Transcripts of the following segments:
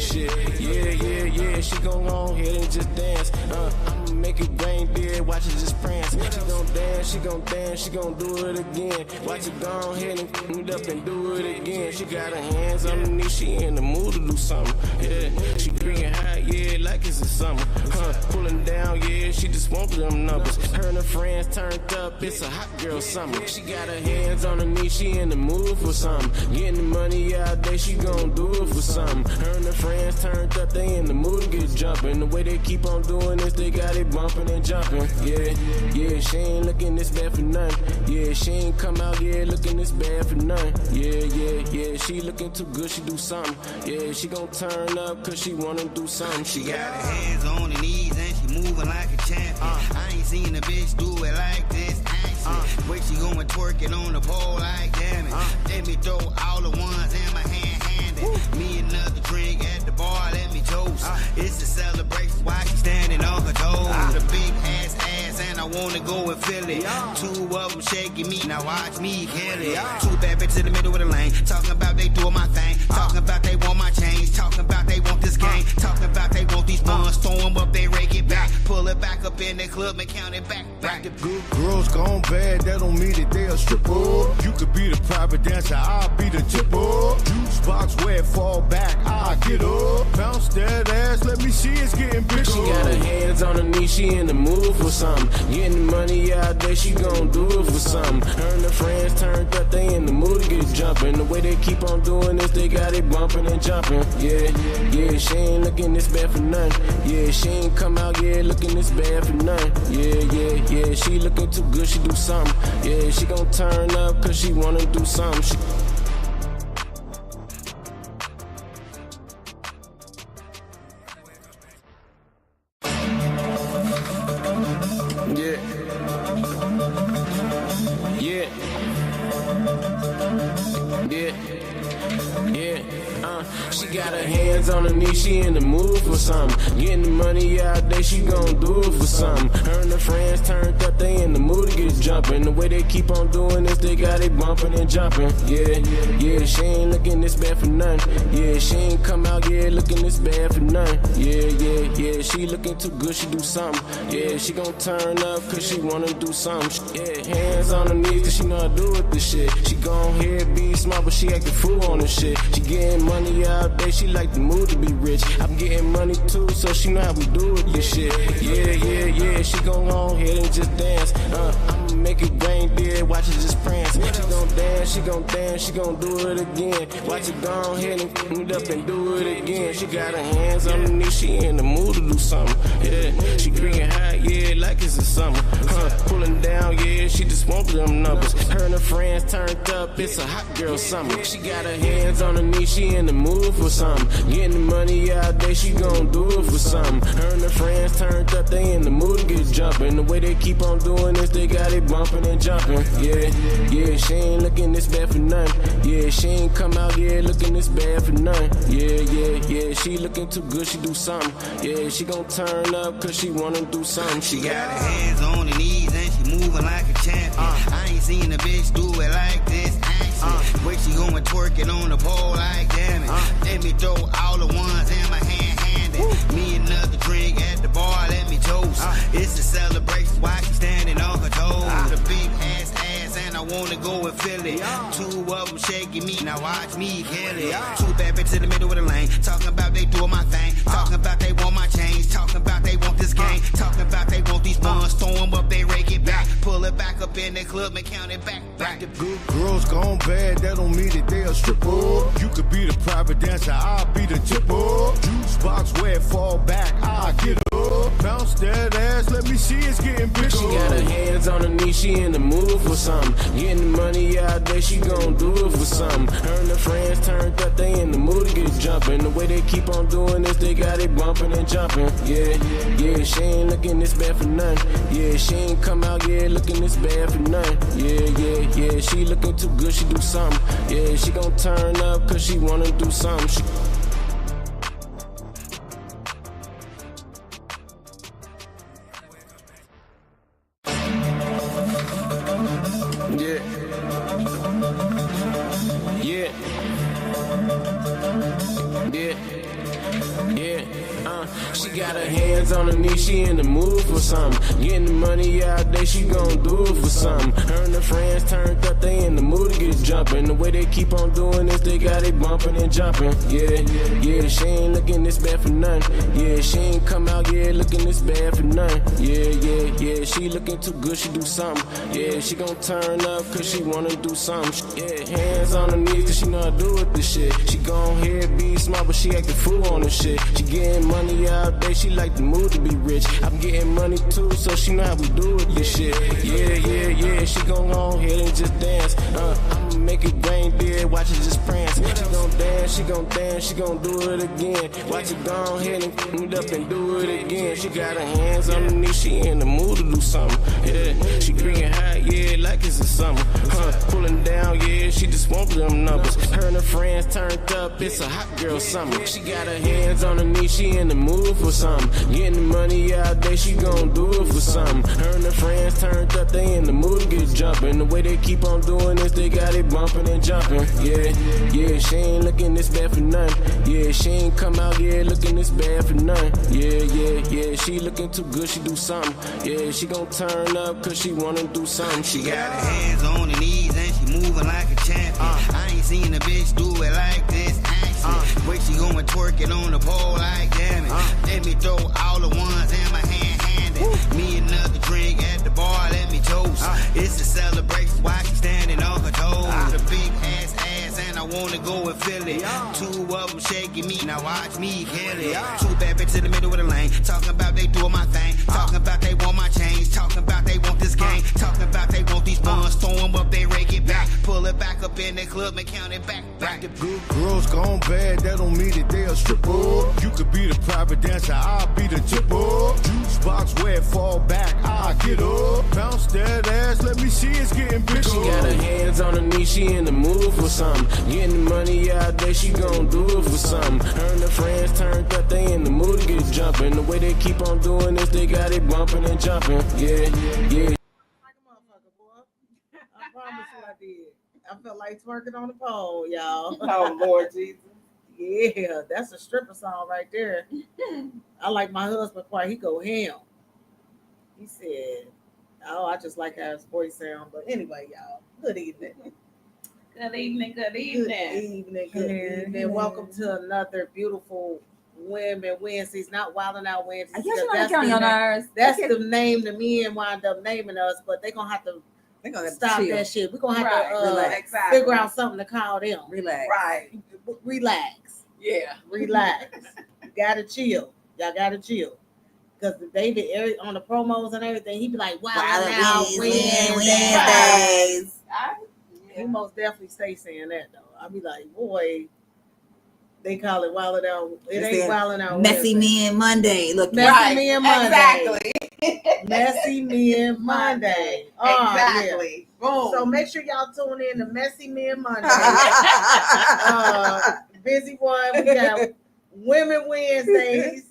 this shit. Yeah, she gon' go ahead and just dance. I'ma make it rain, dead, watch it just prance. She gon' dance, she gon' do it again. Watch it go ahead and it up and do it again. She got her hands on her knees, she in the mood to do something. Yeah, she bringing high, yeah, like it's a summer. Pulling down, yeah, she just want them numbers. Her and her friends turned up, it's a hot girl summer. She got her hands on her knees, she in the mood for something. Getting the money out there, she gon' do it for something. Her and her friends turned up, they in the mood to get jumping. The way they keep on doing this, they got it bumping and jumping. Yeah, she ain't looking this bad for nothing. Yeah, she ain't come out, yeah, looking this bad for nothing. Yeah, she looking too good, she do something. Yeah, she gon' turn up, cause she wanna do something. She got her hands on her knees and she moving like a champion. I ain't seen a bitch do it like this. Where she going twerking on the pole like damn it. Let me throw all the ones in my hand handed. Me another drink at the bar, let me toast. It's a celebration while she standing on her toes. The big ass and I wanna go and feel it. Two of them shaking me, now watch me kill it. Two bad bitches in the middle of the lane, talking about they doing my thing, talking about they want my change, talking about they want this game, talking about they want these funds, throw them up, they rake it back, pull it back up in the club and count it back. The good girls gone bad, that don't mean that they a stripper. You could be the private dancer, I'll be the tipper. Juice box where it fall back, I'll get up. Bounce that ass, let me see it's getting bigger. She got her hands on her knees, she in the mood for something. Getting the money out there, she gon' do it for something. Her and her friends turned up, they in the mood to get jumping. The way they keep on doing this, they got it bumping and jumping. Yeah, she ain't looking this bad for nothing. Yeah, she ain't come out, yeah, looking this bad for nothing. Yeah, she looking too good, she do something. Yeah, she gon' turn up, cause she wanna do something. She got her hands on her knees, she in the mood for something. Getting the money out there, she gon' do it for something. Her and her friends turned up, they in the mood to get jumping. The way they keep on doing this, they got it bumping and jumping. Yeah, she ain't looking this bad for nothing. Yeah, she ain't come out, yeah, looking this bad for nothing. Yeah, she looking too good, she do something. Yeah, she gon' turn up, cause she wanna do something. Yeah, hands on her knees, cause she know how to do with this shit. She gon' ahead, be smart, but she acting fool on this shit. She getting money out there, she like the mood to be rich. I'm getting money too, so she know how we do with this shit. Yeah, she gon' go ahead and just dance. I'ma make it rain, dead, watch it just prance. She gon' dance, she gon' do it again. Watch it go ahead and it up and do it again. She got her hands on her knees, she in the mood to do something. Yeah, she bringing high, yeah, like it's a summer. Pulling down, yeah, she just want them numbers. Her and her friends turned up, it's a hot girl summer. She got her hands on her knees, she in the mood for something. Getting the money out there, she gon' do it for something. Her and her friends turned up, they in the mood to get jumping. The way they keep on doing this, they got it bumping and jumping. Yeah, she ain't looking this bad for nothing. Yeah, she ain't come out, yeah, looking this bad for nothing. Yeah, she looking too good, she do something. Yeah, she gon' turn up, cause she wanna do something. She got her hands on her knees and she moving like a champion. I ain't seen a bitch do it like this. Where she going twerking on the pole like damn it. Let me throw all the ones in my hand handed. Me another drink at the bar, let me toast. It's a celebration while she standing on her toes. The big ass and I wanna go and feel it. Two of them shaking me, now watch me kill it. Two bad bitches in the middle of the lane, talking about they doing my thing, talking about they want my change, talking about they want this game, talking about they want these funds, throw them up, they rake it back, pull it back up in the club and count it back. The good girls gone bad, that don't mean that they a stripper. You could be the private dancer, I'll be the tipper. Juice box where it fall back, I'll get up. Bounce that ass, let me see it's getting bigger. She got her hands on her knees, she in the mood for something. Getting the money out there, she gon' do it for something. Her and her friends turned up, they in the mood to get jumping. The way they keep on doing this, they got it bumping and jumping. Yeah, she ain't looking this bad for nothing. Yeah, she ain't come out, yeah, looking this bad for nothing. Yeah, she looking too good, she do something. Yeah, she gon' turn up, cause she wanna do something. Yeah, she got her hands on her knees, she in the mood for something. Getting the money out there, she gon' do it for something. Her and her friends turned up, they in the mood to get jumping. The way they keep on doing this, they got it bumping and jumping. Yeah, she ain't looking this bad for nothing. Yeah, she ain't come out, looking this bad for nothing. Yeah, she looking too good, she do something. Yeah, she gon' turn up, cause she wanna do something. Yeah, hands on her knees, cause she know how to do with this shit. She gon' ahead, be smart, but she actin' fool on this shit. She getting money out there, she like the mood to be rich. I'm getting money too, so she know how we do with this shit. Yeah, she gon' go ahead and just dance. I'ma make it rain, dead, watch it just prance. She gon' dance, she gon' do it again. Watch it go ahead and it up and do it again. She got her hands on her knees, she in the mood to do something. Yeah, she bringing high, like it's the summer. Pulling down, she just want them numbers. Her and her friends turned up, it's a hot girl summer. She got her hands on her knees, she in the mood for something. Getting the money out there, she gon' do it for something. Her and her friends turned up, they in the mood to get jumping. The way they keep on doing this, they got it bumping and jumping. Yeah, she ain't looking this bad for nothing. Yeah, she ain't come out here looking this bad for nothing. Yeah, she looking too good, she do something. Yeah, she gon' turn up, cause she wanna do something. She got her hands on her knees and she moving like a champion. I ain't seen a bitch do it like this. Where she going twerking on the pole like damn it. Let me throw all the ones in my hand. Me another drink at the bar, let me toast. It's a celebration while she standing on her toes. A big ass and I wanna go and feel it. Two of them shaking me, now watch me kill it. Two bad bitches in the middle of the lane, talking about they doing my thing. Talking about they want my change, talking about they want this game. Talking about they want these buns, throw them up, they rake it back. Pull it back up in the club and count it back. The good girls gone bad, that don't mean that they a stripper. You could be the private dancer, I'll be the tipper. Juice box where it fall back, I'll get up. Bounce that ass, let me see it's getting bigger. She got her hands on her knees, she in the mood for something. Getting the money out there, she gon' do it for something. Her and her friends turned up, they in the mood to get jumping. The way they keep on doing this, they got it bumping and jumping. Yeah. Like a motherfucker, boy. I promise you I did. I felt like twerking on the pole, y'all. Oh, Lord Jesus. Yeah, that's a stripper song right there. I like my husband part. He go ham. He said, "Oh, I just like how his voice sound." But anyway, y'all, good evening. Good evening. Good evening. Welcome to another beautiful Women Wednesdays, not Wildin' Out Wednesdays. I guess you want to count your nerves. That's the name the men wind up naming us, but they're gonna have to stop chill. That shit. We're gonna have to Relax. figure out something to call them. Relax. Right. Relax. Yeah. Relax. You gotta chill. Y'all gotta chill. Because David on the promos and everything, he be like, Wildin' Out Wednesdays. He most definitely stay saying that though. I be like, boy, they call it Wildin' Out. It ain't Wildin' Out. Messy Men Monday. Look, Messy Men Monday. Exactly. Messy Men Monday. Exactly. Yeah. Boom. So make sure y'all tune in to Messy Men Monday. Busy one. We got Women Wednesdays,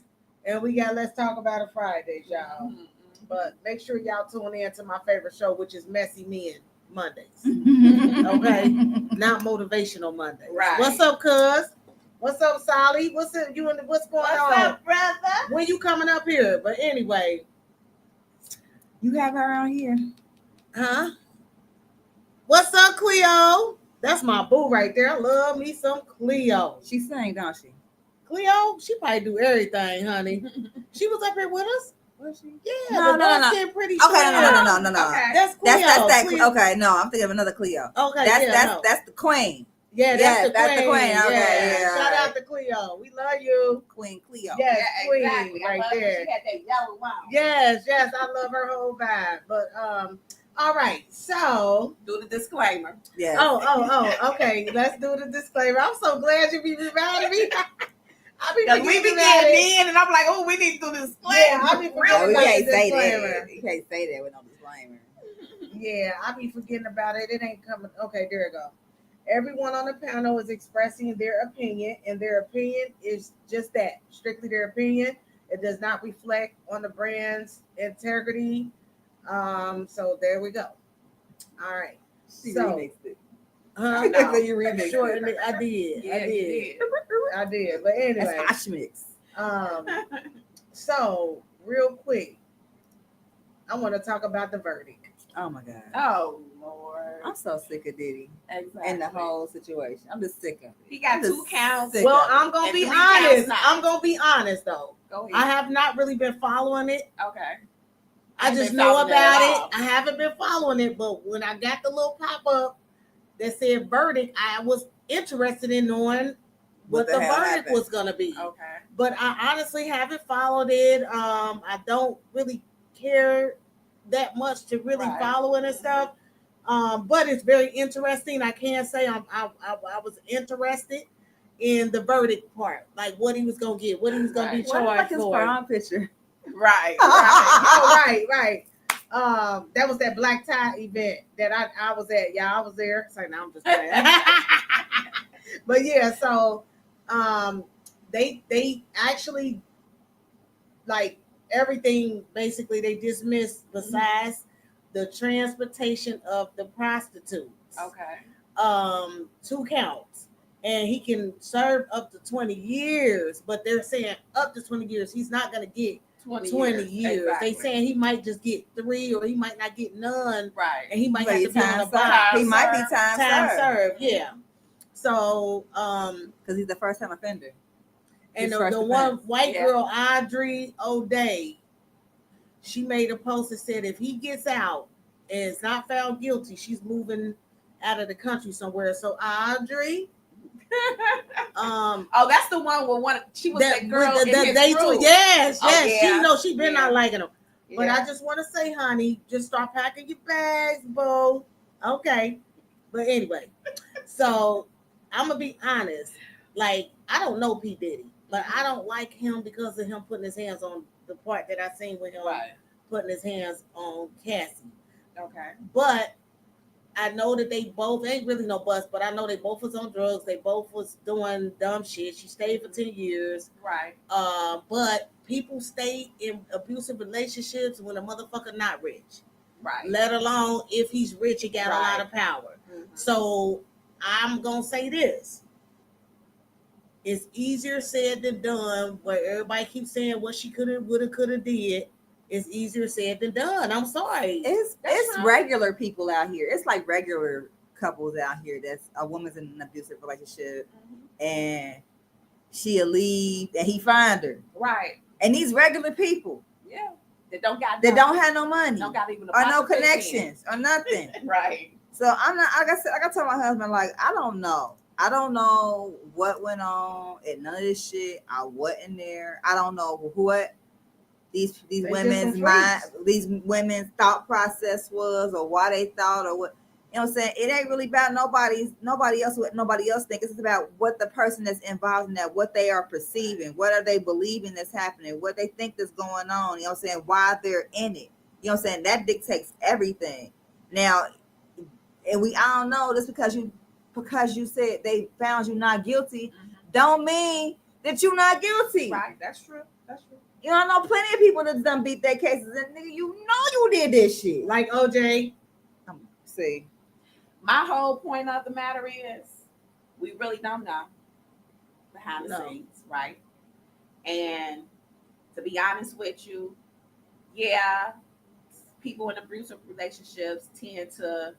and we got Let's Talk About It Fridays, y'all. Mm-hmm. But make sure y'all tune in to my favorite show, which is Messy Men Mondays. Okay, not motivational Mondays. Right. What's up, cuz? What's up, Sally? What's up? What's going on? What's up, brother? When you coming up here? But anyway, you have her on here. huh? What's up, Cleo? That's my boo right there. I love me some Cleo. She sang, don't she? Cleo, she probably do everything, honey. She was up here with us. Was she? Yeah, No, the no. dark-skinned pretty Okay, skin. no. Okay. That's Cleo. That's that. Cleo. Okay, no, I'm thinking of another Cleo. Okay, That's the queen. Yeah, that's the that's queen. the queen. Okay, yeah. Shout out to Cleo. We love you. Queen Cleo. Yes, Yeah, queen exactly. right I love there. She had that yellow wow. Yes, I love her whole vibe. But all right, so Do the disclaimer. Yeah. oh, okay. Let's do the disclaimer. I'm so glad you be reminding me. I be Because we be forgetting about it. getting in, and I'm like, oh, we need to do the disclaimer. Yeah, I be No, forgetting we about can't the say disclaimer. that. You can't say that with no disclaimer. Yeah, I be forgetting about it. It ain't coming. Okay, there we go. Everyone on the panel is expressing their opinion, and their opinion is just that, strictly their opinion. It does not reflect on the brand's integrity. So there we go. All right. She So remixed it. Huh? No. You remix Shorten it. it. I did. Yeah, I did. you I did. But anyway, That's Osh mix. did. so real quick, I want to talk about the verdict. Oh my god. Oh Lord. I'm so sick of Diddy Exactly. and the whole situation. I'm just sick of it. He got I'm 2 just counts. sick Well, of it. I'm gonna And be 3 counts honest. not. I'm gonna be honest though. Go I ahead. have not really been following it. Okay. I Ain't just been know following it about at it. all. I haven't been following it, but when I got the little pop up that said verdict, I was interested in knowing what the hell verdict happened? was gonna be. Okay. But I honestly haven't followed it. I don't really care that much to really Right. follow it and stuff. But it's very interesting. I can say I was interested in the verdict part, like what he was gonna get, what he was gonna be Right. What charged like his for. prom picture? Right. Right. Oh, right. That was that black tie event that I was at. Yeah, I was there. So now I'm just playing. But yeah, so they actually like everything basically they dismissed besides the transportation of the prostitutes. Okay. 2 counts. And he can serve up to 20 years, but they're saying up to 20 years. He's not gonna get 20 years. Exactly. They saying he might just get 3 or he might not get none. Right. And he might But have he to be on time a served. box. He might be served. time served served, yeah. So because he's the first time offender. and His first the one offense. white Yeah. girl, Audrey O'Day, she made a post that said if he gets out and is not found guilty, she's moving out of the country somewhere. So Audrey, Oh, that's the one where one she was that girl with in his they group. yes, Oh, yes. yeah. She knows she been Yeah. not liking him. But Yeah. I just want to say, honey, just start packing your bags, boo. Okay. But anyway, so I'm gonna be honest. Like, I don't know P. Diddy, but I don't like him because of him putting his hands on the part that I seen with him Right. putting his hands on Cassie. Okay. But I know that they both ain't really no bust, but I know they both was on drugs. They both was doing dumb shit. She stayed for 10 years. Right. But people stay in abusive relationships when a motherfucker not rich. Right. Let alone if he's rich and got a lot of power. Mhm. So I'm gonna say this. It's easier said than done, where everybody keeps saying what she could have, would have, could have did. It's easier said than done. I'm sorry. It's fine. regular people out here. It's like regular couples out here that's a woman's in an abusive relationship Mhm. and she'll leave and he find her. Right. And these regular people Yeah. That don't got. that don't have no money Don't got even a or no box of 15. connections or nothing. Right. So I'm not. Like I said, I got to tell my husband, like, I don't know. I don't know what went on and none of this shit. I wasn't there. I don't know what these They women's just some mind, freaks. these women's thought process was, or why they thought, or what. You know what I'm saying? It ain't really about nobody else what nobody else thinks. It's about what the person that's involved in that, what they are perceiving, what are they believing that's happening, what they think that's going on. You know what I'm saying? Why they're in it. You know what I'm saying? That dictates everything. Now, and I don't know, just because you said they found you not guilty, don't mean that you're not guilty. Right. That's true. That's true. You know, I know plenty of people that's done beat their cases, and nigga, you know you did this shit. Like OJ. See, My whole point of the matter is we really don't know behind the No. scenes, right? And to be honest with you, yeah, people in abusive relationships their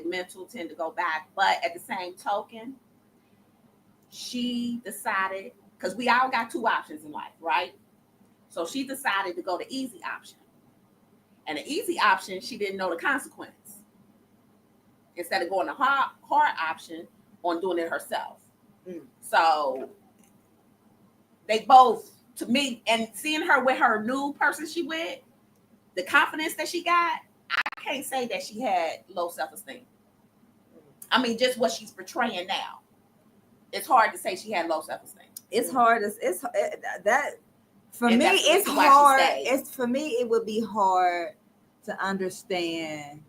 mental tend to go back. But at the same token, she decided, because we all got 2 options in life, right? So she decided to go the easy option. And the easy option, she didn't know the consequence. Instead of going the hard option on doing it herself. Mm. So they both, to me, and seeing her with her new person she with, the confidence that she got, I can't say that she had low self-esteem. I mean, just what she's portraying now. It's hard to say she had low self-esteem. it's hard. That for And me, that's the it's reason why she hard. stayed. It's for me, it would be hard to understand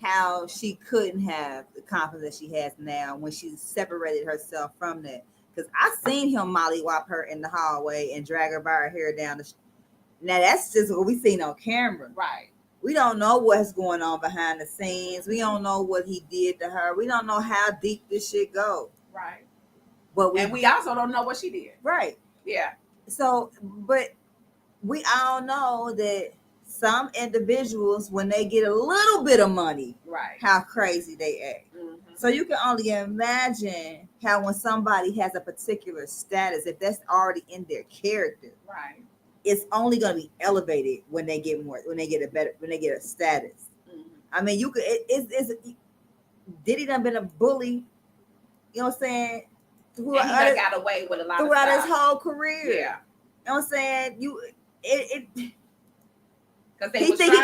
how she couldn't have the confidence that she has now when she separated herself from that. Because I seen him mollywop her in the hallway and drag her by her hair down the. Now that's just what we seen on camera. Right. We don't know what's going on behind the scenes. We don't know what he did to her. We don't know how deep this shit go. Right. But And we also don't know what she did. right. Yeah. So, but we all know that some individuals, when they get a little bit of money, Right. how crazy they act. Mm-hmm. So you can only imagine how when somebody has a particular status, if that's already in their character, Right. it's only going to be elevated when they get more, when they get a status. Mm-hmm. I mean, you could. It's Diddy done been a bully. You know what I'm saying? And he done got away with a lot throughout of his stuff. whole career. Yeah. You know what I'm saying? Because He think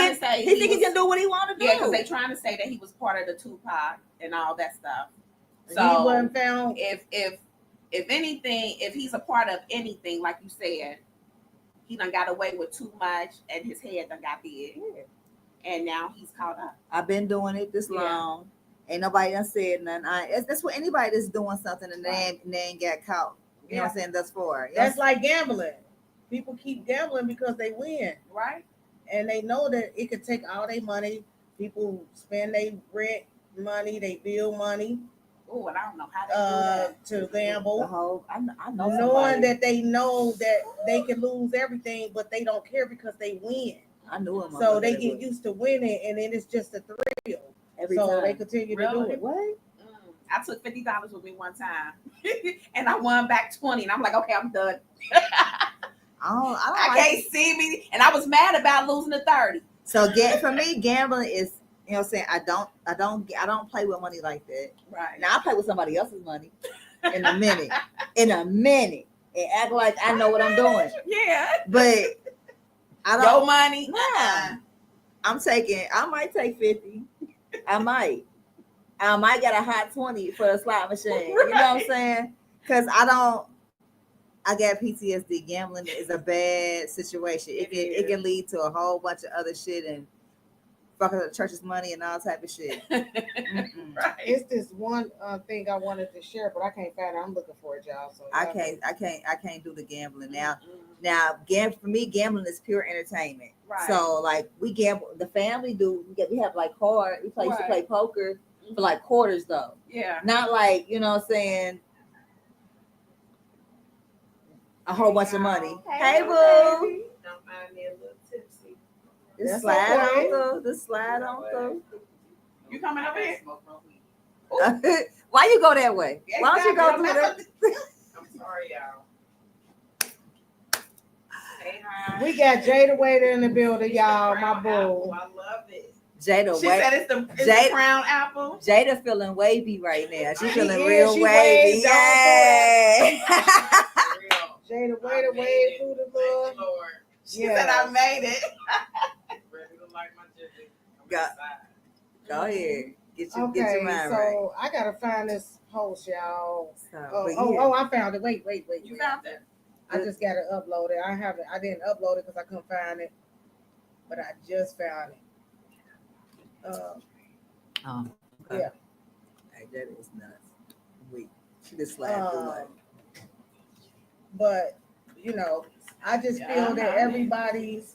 he can do what he want to do. Yeah, because they trying to say that he was part of the Tupac and all that stuff. So he wasn't found. If anything, if he's a part of anything, like you said, he done got away with too much, and his head done got big, and now he's caught up. I've been doing it this long. Ain't nobody done said nothing. That's what anybody that's doing something and they ain't got caught. You know what I'm saying? Thus far. That's like gambling. People keep gambling because they win. Right. And they know that it could take all their money. People spend their rent money, they bill money. Oh, and I don't know how they do that. To gamble. The whole, I know knowing that they know that they can lose everything, but they don't care because they win. I knew him. So they get used to winning, and then it's just a thrill. Every so time. they continue to do it. What? I took $50 with me one time, and I won back 20, and I'm like, okay, I'm done. I can't see me, and I was mad about losing the 30. So for me, gambling is, you know what I'm saying, I don't play with money like that. Right. Now I play with somebody else's money in a minute. And act like I know what I'm doing. Yeah. But I don't. Your money. Nah. I might take 50. I might get a hot 20 for a slot machine. Right. You know what I'm saying? Because I got PTSD. Gambling is a bad situation. It can lead to a whole bunch of other shit and fucking the church's money and all type of shit. Right. It's this one thing I wanted to share, but I can't find it. I'm looking for it, y'all. So I can't do the gambling now. Now, for me, gambling is pure entertainment. Right. So, like, we gamble. The family do. We have like cards. We used to play poker for like quarters, though. Yeah. Not like, you know what I'm saying, a whole bunch of money. Hey, boo. Don't mind me a little tipsy. Just slide on through. You coming up here? Why you go that way? Why don't you go through that? I'm sorry, y'all. Hey, hi. We got Jada Waiter in the building, y'all. My boo. I love it. Jada, she said it's the crown apple. Jada feeling wavy right now. She's feeling She real wavy. Yeah. Jada Waiter wave through the Lord. She said I made it. Go ahead. Get your mind right. So I gotta find this post, y'all. So, I found it. Wait. You found it? I just gotta upload it. I didn't upload it because I couldn't find it, but I just found it. Okay. Yeah. Hey, that is nuts. Wait, she just slapped the one. But I just feel that everybody's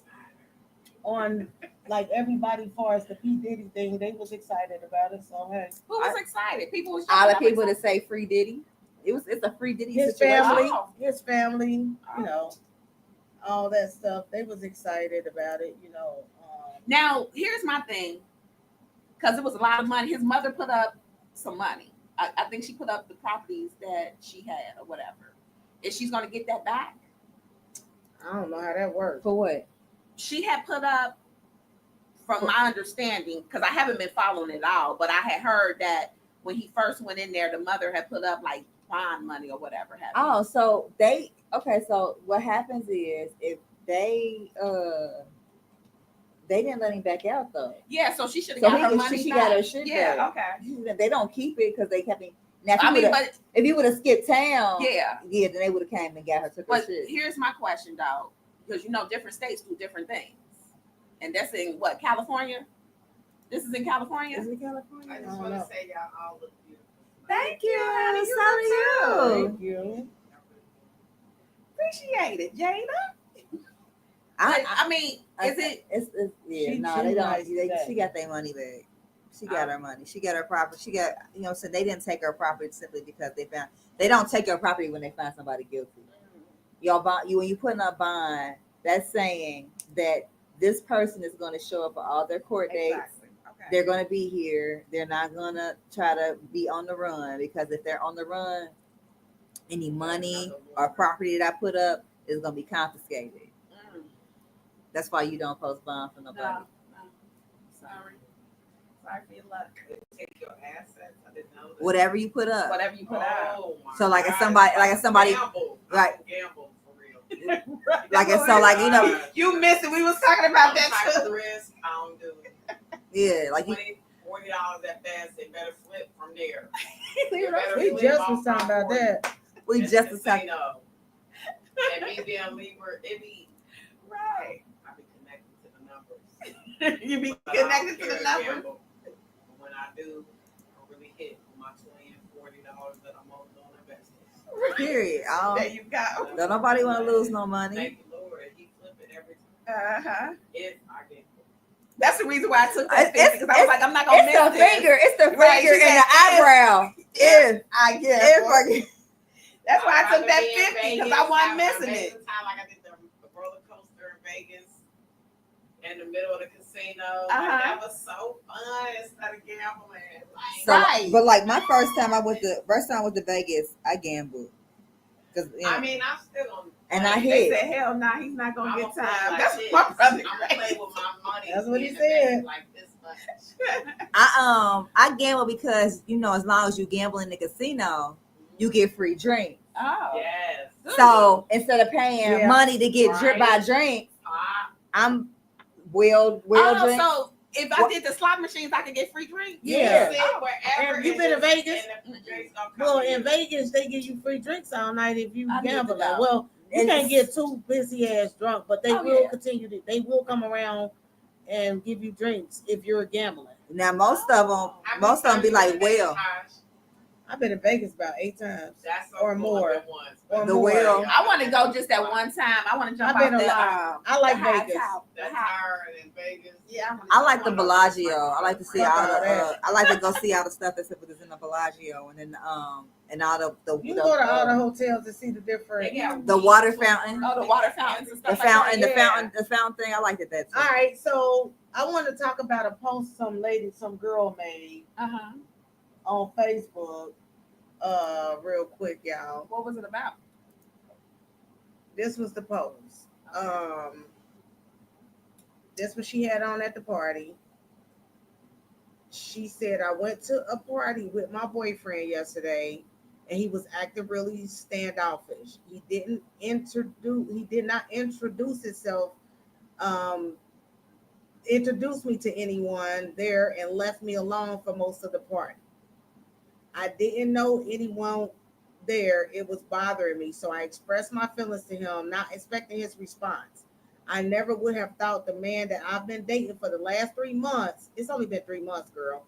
on, like everybody, far as the P Diddy thing, they was excited about it. So hey, who was excited? People was all the people that say free Diddy. It's a free Diddy situation. His family, all that stuff. They was excited about it. Now here's my thing, because it was a lot of money. His mother put up some money. I think she put up the properties that she had or whatever. Is she's going to get that back? I don't know how that works. For what? She had put up, from my understanding, because I haven't been following it all, but I had heard that when he first went in there, the mother had put up like bond money or whatever. So so what happens is if they didn't let him back out though. Yeah, so she should have got her money. She got her shit back. Yeah, okay. They don't keep it because they kept him. Now, if you would have skipped town, then they would have came and got her. Took her shit. Here's my question, though, because different states do different things, and that's in what, California? This is in California. Is it California? I just want to say y'all all look beautiful. Thank you. Honey, So do you. Thank you. Appreciate it, Jada. I mean, is it? It's yeah. She No, too they don't. nice today. She got their money back. She got her money. She got her property. She got, you know, so they didn't take her property simply because they don't take your property when they find somebody guilty. Your bond, when you put in a bond, that's saying that this person is going to show up for all their court dates. Exactly. Okay. They're going to be here. They're not going to try to be on the run, because if they're on the run, any money or property that I put up is going to be confiscated. That's why you don't post bond for nobody. No. Sorry for your luck. Take your assets. I didn't know that. Whatever you put up. Whatever you put out. So like if somebody gamble. right. Gamble for real. Like if so like, you know, You missed it. We was talking about that Type too. of risk, I don't do it. yeah, like you, $20 at best, they better flip from there. We just was talking about that. we just was talking. And me being Libra, it be Right. I be connected to the numbers. You be But I don't connected to care the number. gamble. When I do, I really hit my $20 and $40 that I'm holding on investments. Period. There you go. Don't nobody want to lose no money. Thank you, Lord. He flip it every time. Uh-huh. If I get That's the reason why I took that It's- because I was like, I'm not gonna It's miss the this. finger. It's the Right, finger she and said, the eyebrow. If I guess. if I get, That's why I I'd took that rather be in 50 because Vegas, I wasn't have an missing amazing it. Time, like I did the roller coaster in Vegas in the middle of the casino. Uh-huh. Like, that was so fun instead of gambling. Like, so, Right. but like my first time I went to Vegas, I gambled. Cause you know, I mean, I'm still on. and I They hit. said, hell no, he's not gonna I'm get gonna time. play That's like my this. brother. I'm gonna play with my money. That's what he in the said. bank Like this much. I gamble because, you know, as long as you gamble in the casino, you get free drinks. Oh. Yes. So instead of paying Yeah. money to get drip by Right. drinks, Ah, I'm will Oh, drink. so if I What? did the slot machines, I could get free drinks? Yeah. sit wherever. Have you and been to just- Vegas? and the drinks don't come Well, to in you. Vegas, they give you free drinks all night if you I need to gamble. go. Well, you And can't get too busy ass drunk, but they Oh, will yeah. continue to. They will come around and give you drinks if you're gambling. Now most of them, How many most of them times be you like, been to Vegas, well, Taj? I've been to Vegas about 8 times. That's so or cool more. at once. Or The more. whale. I want to go just that one time. I want to jump I've been out a there. lot. I like the high Vegas. top. The That's high- her in Vegas. Yeah, I like the Bellagio. I like to see Fuck all all the. that. I like to go see all the stuff that's in the Bellagio, and then and all the You go to all the hotels to see the different. They got the water fountain, Oh, the water fountains and the stuff like fountain, that. the fountain thing. I liked it that too. All right, so I want to talk about a post some girl made Uh-huh. on Facebook. Real quick, y'all. What was it about? This was the post. This what she had on at the party. She said, I went to a party with my boyfriend yesterday and he was acting really standoffish. He did not introduce himself, introduce me to anyone there and left me alone for most of the party. I didn't know anyone there. It was bothering me. So I expressed my feelings to him, not expecting his response. I never would have thought the man that I've been dating for the last 3 months, it's only been 3 months, girl,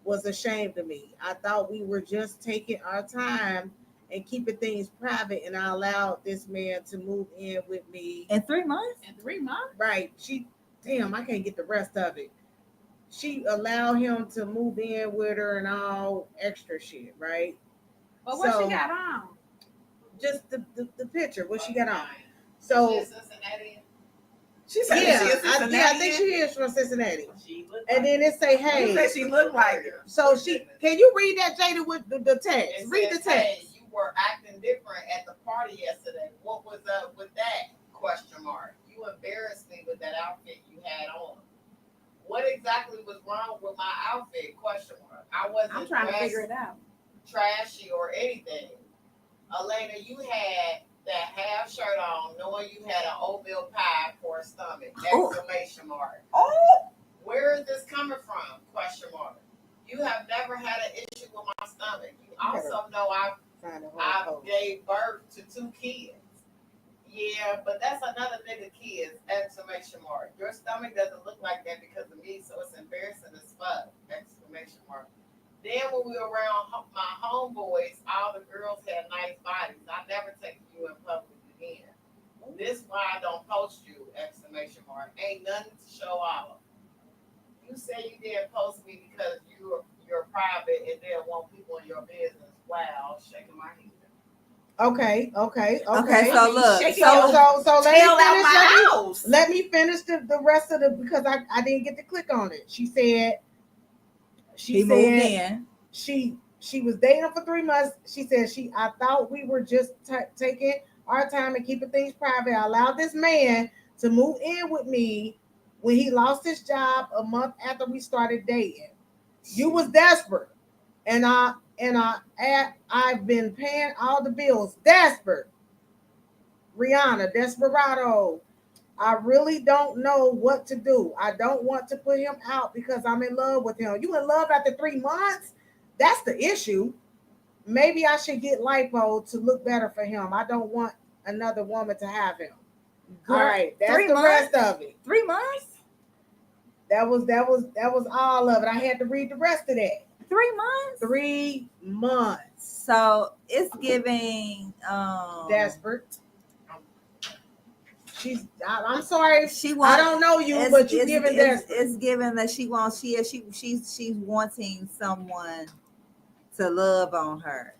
was ashamed of me. I thought we were just taking our time and keeping things private, and I allowed this man to move in with me. In 3 months, In 3 months? Right. Damn, I can't get the rest of it. She allowed him to move in with her and all extra shit, right? But what So- she got on? Just the picture, what she got on. So, She's Cincinnati. She said yeah, she is I think she is from Cincinnati. She looked And like then it say, She hey. said she looked like her. So can you read that, Jada, with the text? it Read the says, "Hey, text. you were acting different at the party yesterday. What was up with that? Question mark. You embarrassed me with that outfit you had on. What exactly was wrong with my outfit? Question mark. I wasn't I'm trying to dressed figure it out. trashy or anything. Elena, you had that half shirt on, knowing you had an oatmeal pie for a stomach. Oh. Exclamation mark. oh, Where is this coming from? Question mark. You have never had an issue with my stomach. You also know I gave birth to 2 kids. Yeah, but that's another nigga kids. Exclamation mark. Your stomach doesn't look like that because of me, so it's embarrassing as fuck. Exclamation mark. Then when we were around my homeboys, all the girls had nice bodies. I never take you in public again. This why I don't post you! ! Ain't nothing to show off. You say you didn't post me because you're private and didn't want people in your business. Wow, shaking my head. Okay. So look, So let me finish the rest of the because I didn't get to click on it. She said moved in. She was dating for 3 months. She said I thought we were just taking our time and keeping things private. I allowed this man to move in with me when he lost his job a month after we started dating. You was desperate, and I've been paying all the bills. Desperate. Rihanna, desperado. I really don't know what to do. I don't want to put him out because I'm in love with him. You in love after 3 months? That's the issue. Maybe I should get lipo to look better for him. I don't want another woman to have him. All right, that's the rest of it. 3 months? That was all of it. I had to read the rest of that. 3 months? 3 months. So it's giving desperate. I'm sorry. I don't know you, but you're giving desperate. It's given that she's wanting someone to love on her.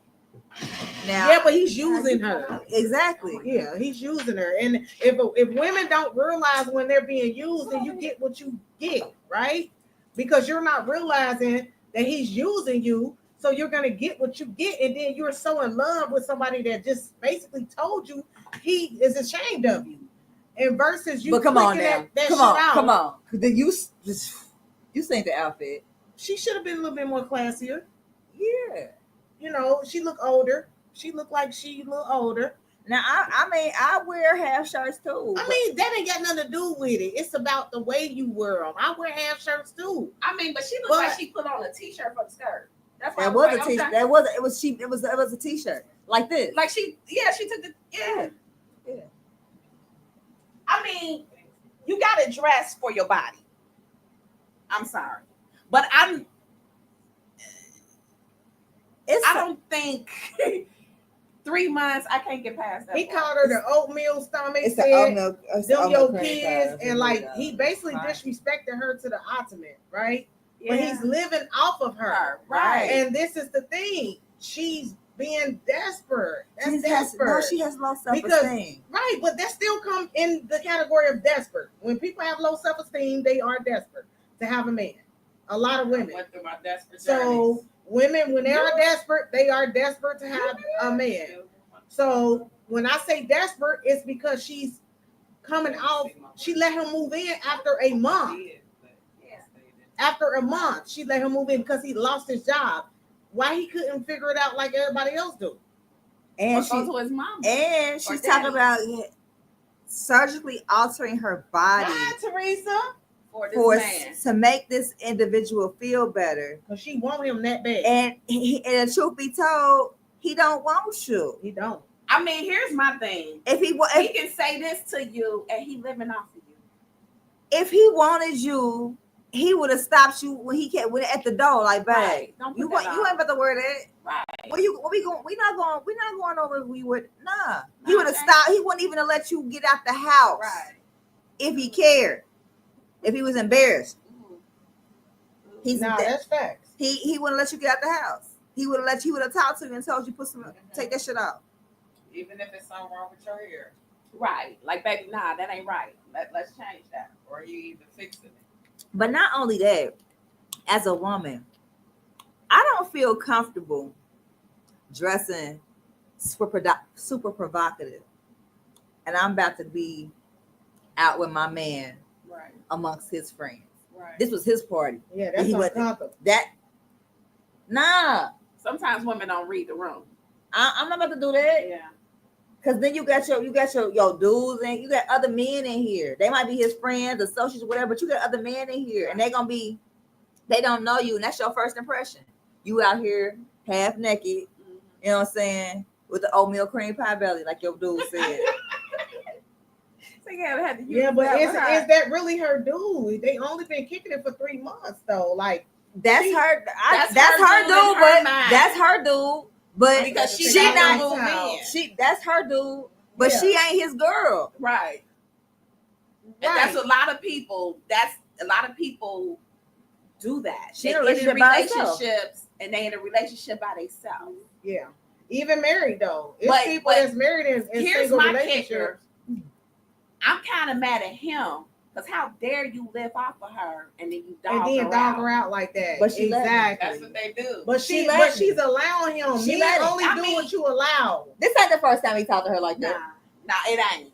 Now, yeah, but he's using her. Exactly. Yeah, he's using her. And if women don't realize when they're being used, then you get what you get, right? Because you're not realizing that he's using you, so you're gonna get what you get, and then you're so in love with somebody that just basically told you he is ashamed of you. And versus you, but come on now, come on. Then you seen the outfit. She should have been a little bit more classier. Yeah. You know, she looked older. She looked like she looked older. Now, I mean, I wear half shirts too. I mean, that ain't got nothing to do with it. It's about the way you wear them. I wear half shirts too. I mean, but she looks like she put on a t-shirt for the skirt. That's that was a t-shirt. That was it was a t-shirt like this. Like she took the yeah. I mean, you got to dress for your body. I'm sorry, but I don't think 3 months. I can't get past that. He called her the oatmeal stomach. It's said, them your kids, and like he basically disrespected her to the ultimate, right? Yeah. But he's living off of her, right? And this is the thing. She's being desperate. That's desperate. She has low self-esteem. Right, but that still comes in the category of desperate. When people have low self-esteem, they are desperate to have a man. A lot of women. So women, when they are desperate, they are desperate to have a man. So when I say desperate, it's because she's coming off. She let him move in after a month. After a month, she let him move in because he lost his job. Why he couldn't figure it out like everybody else do? And go to his mom. And she's talking about surgically altering her body. Hi, Teresa. To make this individual feel better. Because she want him that bad. And the truth be told, he don't want you. He don't. I mean, here's my thing. If he can say this to you and he living off of you. If he wanted you, he would have stopped you when he came at the door, like, babe. Right. You ain't about to wear that. Right. We're not going over we would he would have stopped. He wouldn't even have let you get out the house. Right. If he cared. If he was embarrassed. That's facts. He wouldn't let you get out the house. He would have talked to you and told you take that shit out. Even if it's something wrong with your hair. Right. Like, baby, that ain't right. Let's change that. Or you even fixing it. But not only that, as a woman, I don't feel comfortable dressing super provocative. And I'm about to be out with my man amongst his friends. Right. This was his party. Yeah, that's uncomfortable. Sometimes women don't read the room. I'm not about to do that. Yeah. Cause then you got your dudes and you got other men in here. They might be his friends, associates, whatever, but you got other men in here, and they don't know you, and that's your first impression. You out here half naked, you know what I'm saying, with the oatmeal cream pie belly, like your dude said. Yeah, but is that really her dude? They only been kicking it for 3 months though. Like that's her dude, but because that's her dude. But she ain't his girl. Right. And that's a lot of people. Do that. She They in a get in relationship by relationships and they in a relationship by themselves. Yeah. Even married though. It's But- people that's married in Here's single my relationships. kicker. I'm kind of mad at him because how dare you live off of her and then you And then dog her out like that. But she exactly. That's what they do. But she's allowing him. She Men let only him. do what you allow. This ain't the first time he talked to her like that. Nah, it ain't.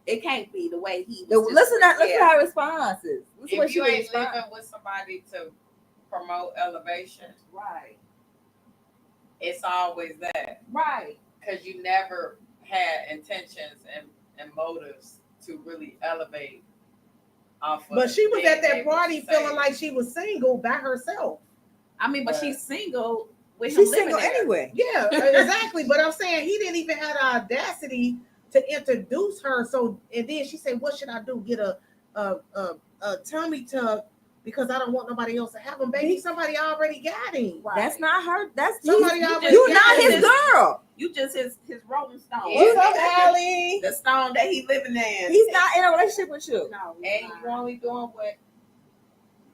It can't be the way he. Listen to her responses. Listen what If she you ain't respond. living with somebody to promote elevation, Right. it's always that. Right. Because you never had intentions and motives to really elevate off of But she was being at that able party to feeling say- like she was single by herself. I mean, but But- she's single with him She's living single there. anyway. Yeah, exactly. But I'm saying he didn't even have the audacity to introduce her. So and then she said, "What should I do? Get a tummy tuck because I don't want nobody else to have him, baby. Somebody already got him. Right. That's not her. That's Somebody you. already You got not his him. girl. You just his Rolling Stone. Yeah. What's up, Allie? The stone that he living in. He's not in a relationship with you. No. And you're only doing what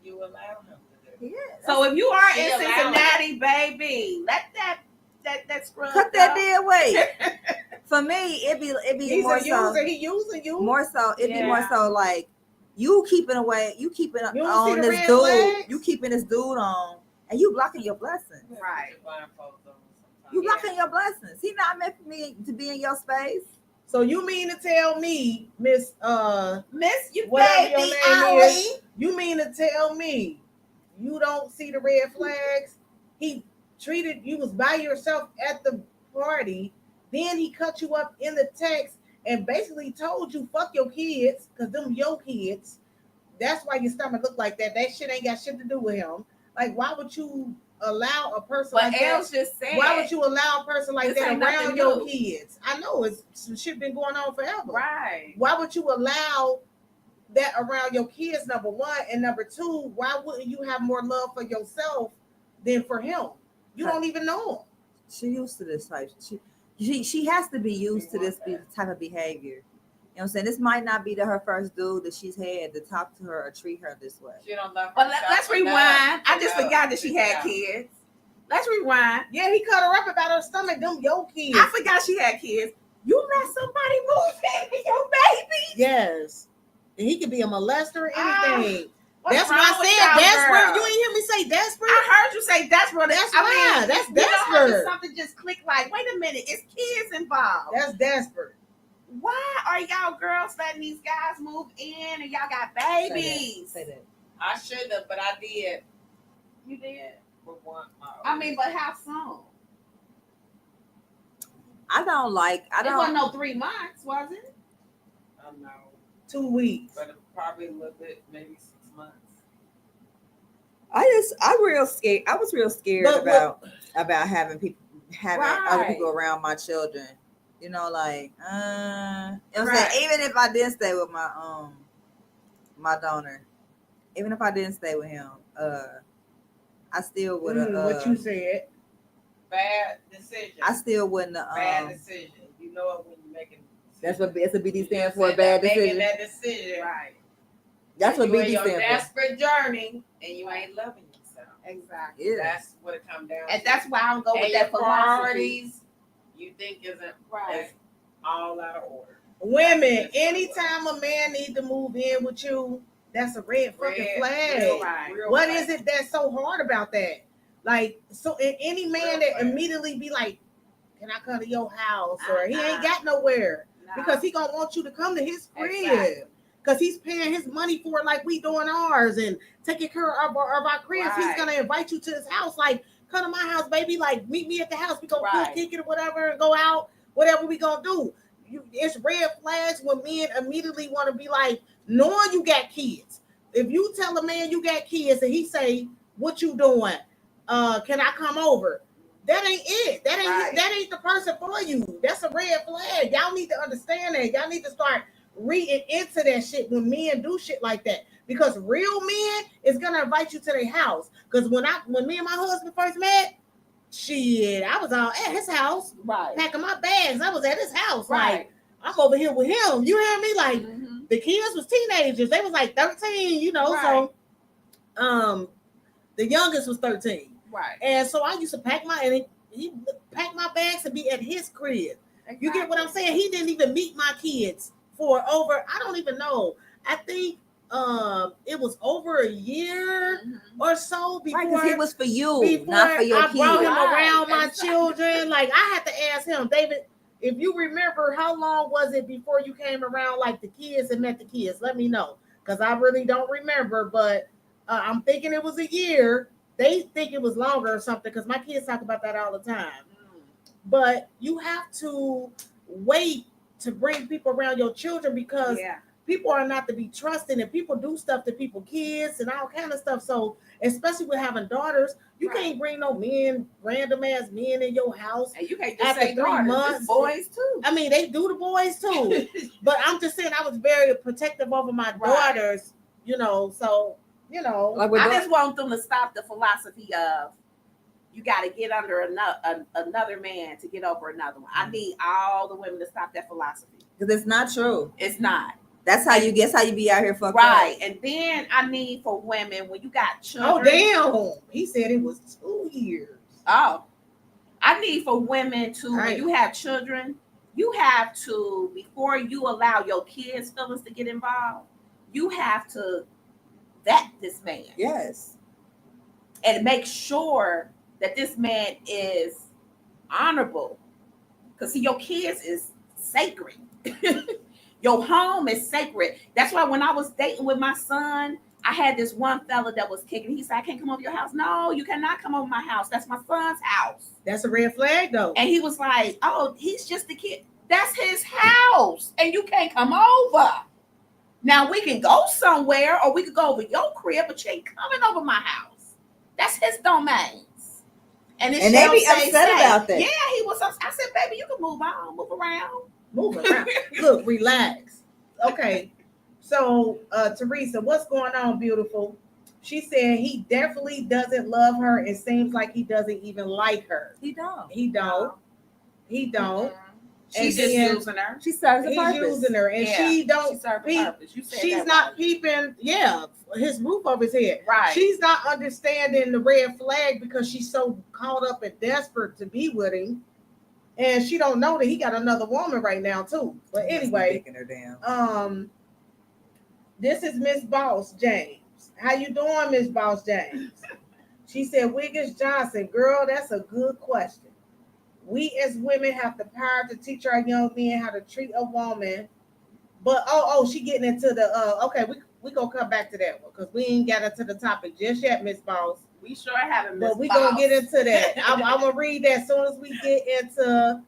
you allow him to do. Yeah. So if you are She in allowed Cincinnati, baby, let that scrub Cut that go. dead weight. For me, it'd be He's more a so. user. He using you. More so, it'd be more Yeah. so like you keeping away, you keeping You don't on see the this red dude, flags? you keeping this dude on, and you blocking your blessings. Right. Blindfolds on sometimes. You blocking your blessings. He not meant for me to be in your space. So you mean to tell me, Miss Miss you, whatever your baby, name Ollie. is, you mean to tell me you don't see the red flags? He treated you was by yourself at the party, then he cut you up in the text and basically told you fuck your kids because them your kids. That's why your stomach look like that. That shit ain't got shit to do with him. Like, why would you allow a person But like Els that? just said. Why would you allow a person like This that ain't around nothing your new. kids? I know it's some shit been going on forever. Right. Why would you allow that around your kids, number one? And number two, why wouldn't you have more love for yourself than for him? You don't even know him. She used to this type. She has to be used to this type of behavior. You know what I'm saying? This might not be her first dude that she's had to talk to her or treat her this way. She don't love But herself let's rewind. enough. I just forgot that she had kids. Let's rewind. Yeah, he cut her up about her stomach. Them your kids. I forgot she had kids. You let somebody move in your baby. Yes. And he could be a molester or anything. What's That's why wrong I with said y'all, desperate. girl? You ain't hear me say desperate? I heard you say desperate. That's I right. mean, That's you know how desperate. something just clicked like, wait a minute, it's kids involved. That's desperate. Why are y'all girls letting these guys move in and y'all got babies? Say that. I should have, but I did. You did? For one, I mean, but how soon? I don't like. I It wasn't don't. no 3 months, was it? I know, 2 weeks. but probably a little bit, maybe 6 months. I'm real scared. I was real scared about having other people around my children. You know, like, you know what I'm Right. saying? Even if I didn't stay with my donor, even if I didn't stay with him, I still would have. What you said. Bad decision. I still wouldn't. Bad decision. You know it when you're making. That's what SBD stands for. You A bad making decision. that decision. Right. That's what you in BD your stands for. desperate journey, and you ain't loving yourself. Exactly. Yeah. That's what it comes down And to. that's why I don't go and with your that philosophy. priorities you think isn't Right. is all out of order. Women, anytime a man need to move in with you, that's a red fucking Red, flag. real, Right. real What flag. is it that's so hard about that? Like, so any man Real that flag. immediately be like, "Can I come to your house?" or he ain't Uh-uh. got nowhere Nah. because he gonna want you to come to his crib Exactly. because he's paying his money for it like we doing ours and taking care of our cribs. He's Right. gonna invite you to his house, like, come to my house, baby. Like, meet me at the house. We gonna Right. kick it or whatever and go out. Whatever we gonna do. It's red flags when men immediately want to be like, knowing you got kids. If you tell a man you got kids and he say, "What you doing? Can I come over?" That ain't it. That ain't the person for you. That's a red flag. Y'all need to understand that. Y'all need to start reading into that shit when men do shit like that. Because real men is gonna invite you to their house. Because when me and my husband first met, shit, I was all at his house Right. packing my bags. I was at his house. Right. I'm over here with him. You hear me? Like the kids was teenagers. They was like 13, you know. Right. So the youngest was 13. Right. And so I used to pack he packed my bags to be at his crib. Exactly. You get what I'm saying? He didn't even meet my kids for over, I don't even know. I think it was over a year or so before. Right, because he was for you, not for your kids. I brought him around my children. Like I had to ask him, David, if you remember, how long was it before you came around like the kids and met the kids? Let me know, because I really don't remember, but I'm thinking it was a year. They think it was longer or something, because my kids talk about that all the time. But you have to wait to bring people around your children, because people are not to be trusted, and people do stuff to people, kids and all kind of stuff. So especially with having daughters, you can't bring no random ass men in your house. And you can't just say 3 months. Boys too. I mean, they do the boys too. But I'm just saying, I was very protective over my daughters, you know. So, you know, I just want them to stop the philosophy of you got to get under another man to get over another one. I need all the women to stop that philosophy, because it's not true. It's not. That's how you guess how you be out here fucking right. Up. And then I need for women, when you got children. Oh damn! He said it was 2 years. Oh, I need for women to, when you have children, you have to, before you allow your kids' feelings to get involved, you have to vet this man. Yes. And make sure that this man is honorable, because see, your kids is sacred. Your home is sacred. That's why when I was dating with my son, I had this one fella that was kicking. He said, I can't come over your house. No, you cannot come over my house. That's my son's house. That's a red flag, though. And he was like, oh, he's just a kid. That's his house. And you can't come over. Now, we can go somewhere, or we could go over your crib, but you ain't coming over my house. That's his domains. And they be upset about that. Yeah, he was. I said, baby, you can move on, move around. Look, relax. Okay. So, Teresa, what's going on, beautiful? She said he definitely doesn't love her. It seems like he doesn't even like her. He don't. Mm-hmm. She's just using her. She serves a purpose. He's using her, and she don't. She's not peeping. Yeah, his roof over his head. Right. She's not understanding the red flag, because she's so caught up and desperate to be with him. And she don't know that he got another woman right now too. But anyway, her down. This is Miss Boss James. How you doing, Miss Boss James? She said, Wiggins Johnson, girl, that's a good question. We as women have the power to teach our young men how to treat a woman. But she getting into the okay, we gonna come back to that one, because we ain't got into the topic just yet, Miss Boss. We sure haven't, Miss Boss. But we gonna get into that. I'm gonna read that as soon as we get into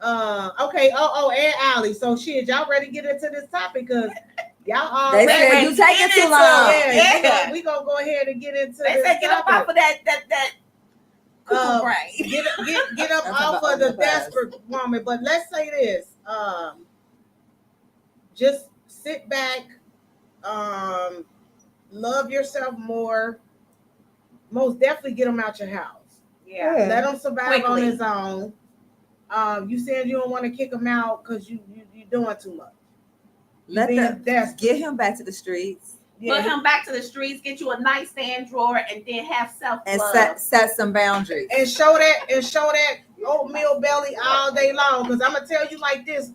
okay. And Allie. So shit, y'all ready to get into this topic? Because y'all all they said you taking too long. Yeah. We gonna go ahead and get into they this said get topic. up off of that brain. Get up off of the desperate woman. But let's say this. Just sit back, love yourself more. Most definitely get him out your house. Yeah. Let him survive on his own. You said you don't want to kick him out because you're doing too much. Get him back to the streets. Yeah. Put him back to the streets. Get you a nightstand drawer, and then have self-love. And set some boundaries. And show that oatmeal belly all day long. Because I'm gonna tell you like this,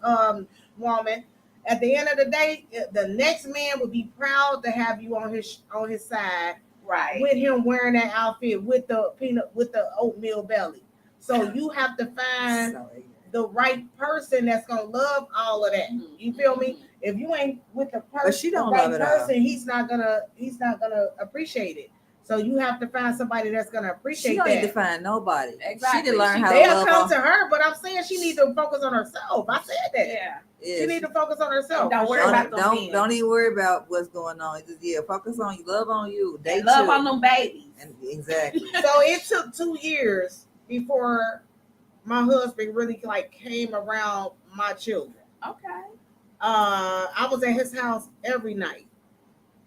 woman. At the end of the day, the next man would be proud to have you on his side. Right. With him wearing that outfit with the oatmeal belly. So you have to find the right person that's gonna love all of that. You feel me? If you ain't with the person, he's not gonna appreciate it. So you have to find somebody that's gonna appreciate she that. She don't need to find nobody. Exactly. She need to learn how to love. They'll come to her, but I'm saying she need to focus on herself. I said that. Yeah. She need to focus on herself. Don't worry about them. Don't even worry about what's going on. Just focus on you. Love on you. They love on them babies. Exactly. So it took 2 years before my husband really came around my children. Okay. I was at his house every night,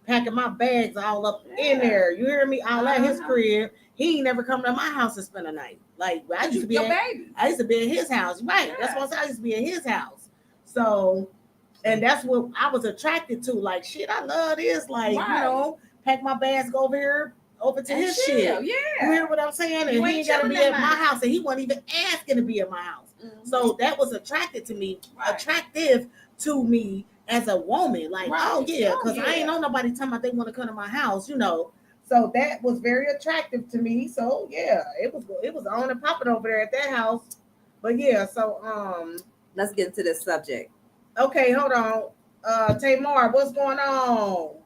packing my bags all up in there. You hear me? All at his crib. He ain't never come to my house to spend a night. Like I used to be at his house. Right. Yeah. That's what I used to be at his house. So, and that's what I was attracted to. Like, shit, I love this. Like, you know, pack my bags, go over to his shit. Yeah. You hear what I'm saying? And he ain't got to be at my house, and he wasn't even asking to be at my house. So that was attractive to me as a woman. Like, oh yeah, because I ain't know nobody talking about they want to come to my house, you know. So that was very attractive to me. So yeah, it was on and popping over there at that house. But yeah, so let's get into this subject. Okay, hold on. Tamar, what's going on?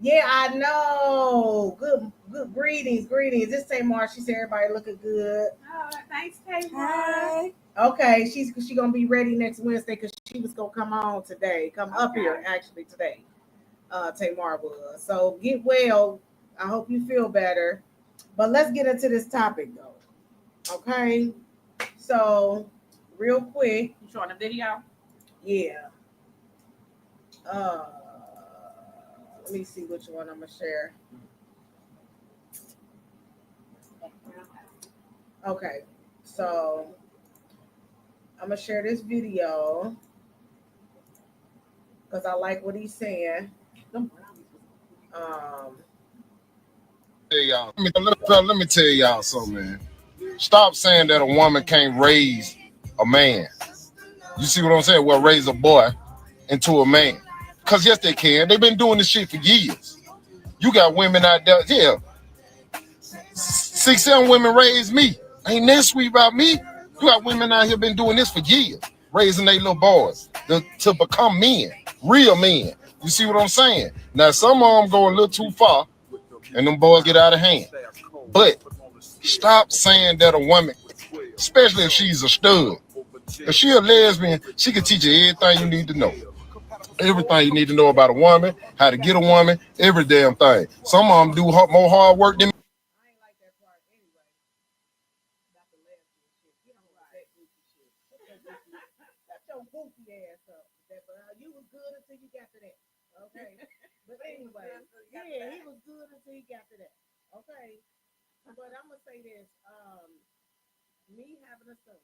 Yeah, I know. Good greetings. This Tamar, she said everybody looking good. Oh, thanks, Tamar. Okay, she gonna be ready next Wednesday because she was gonna come on today. Come up here actually today. Tamar was. So get well. I hope you feel better. But let's get into this topic though. Okay. So real quick. You showing a video? Yeah. Let me see which one I'm gonna share. Okay, so I'm gonna share this video because I like what he's saying. Let me tell y'all something, man. Stop saying that a woman can't raise a man. You see what I'm saying? Well, raise a boy into a man. Because yes, they can. They've been doing this shit for years. You got women out there, 6, 7 women raised me. Ain't that sweet about me? You got women out here been doing this for years, raising their little boys to become men, real men. You see what I'm saying? Now, some of them go a little too far, and them boys get out of hand. But stop saying that a woman, especially if she's a stud, if she a lesbian, she can teach you everything you need to know. Everything you need to know about a woman, how to get a woman, every damn thing. Some of them do more hard work than me. I ain't like that part anyway. About the lesbian shit. You don't like that goofy shit. Shut your goofy ass up. You was good until you got to that. Okay. But anyway, yeah, he was good until he got to that. Okay. But I'm gonna say this. Me having a son.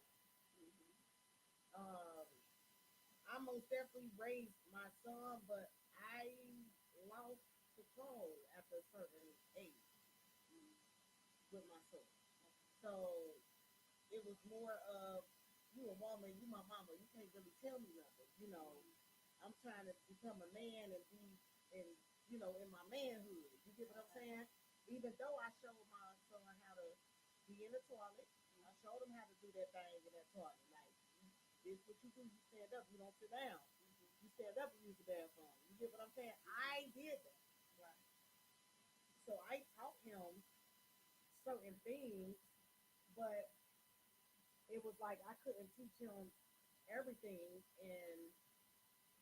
I most definitely raised my son, but I lost control after a certain age with my son. So it was more of, you a woman, you my mama, you can't really tell me nothing. You know, I'm trying to become a man and be in my manhood. You get what I'm saying? Even though I showed my son how to be in the toilet, I showed him how to do that thing in that toilet. Like, this is what you do. You stand up. You don't sit down. You stand up and use the bathroom. You get what I'm saying? I did that. Right. So I taught him certain things, but it was like I couldn't teach him everything, and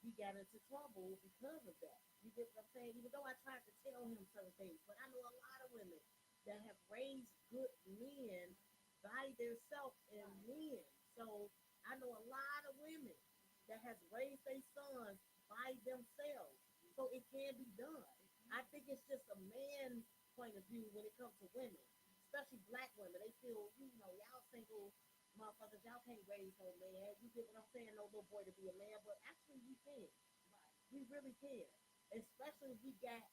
he got into trouble because of that. You get what I'm saying? Even though I tried to tell him certain things, but I know a lot of women that have raised good men by themselves and men. So I know a lot of women that has raised their sons by themselves. So it can be done. I think it's just a man's point of view when it comes to women, especially black women. They feel, y'all single motherfuckers, y'all can't raise no man. You get what I'm saying? No little boy to be a man, but actually we can. We really can. Especially if we got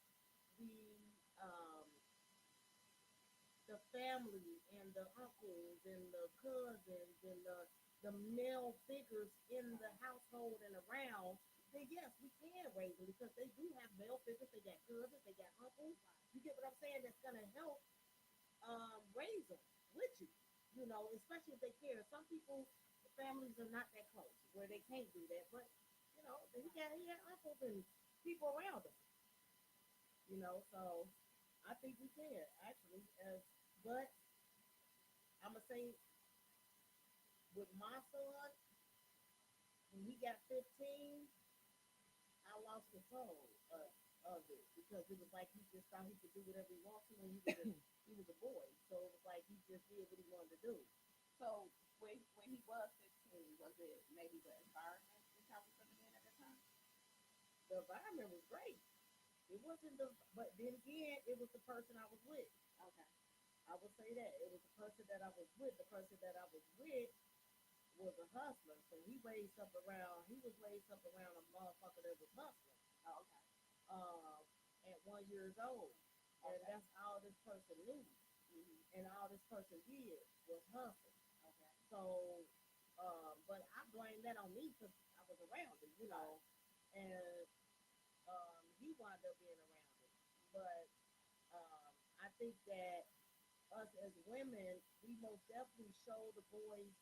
the family and the uncles and the cousins and the male figures in the household and around, then yes, we can raise them because they do have male figures. They got cousins, they got uncles. You get what I'm saying? That's gonna help raise them with you. Especially if they care. Some people, the families are not that close where they can't do that, but he had uncles and people around him. So I think we can actually. But I'm gonna say with my son, when he got 15, I lost control of it because it was like he just thought he could do whatever he wanted when he was a boy. So it was like he just did what he wanted to do. So when he was 15, was it maybe the environment that y'all was living in at the time? The environment was great. It wasn't but then again, it was the person I was with. Okay. I would say that. It was the person that I was with. The person that I was with was a hustler, so he was raised up around a motherfucker that was hustling. Oh, okay. At 1 year old, and Okay. that's all this person knew, and all this person did was hustle. Okay. So, but I blame that on me because I was around him, and he wound up being around it. But I think that us as women, we most definitely show the boys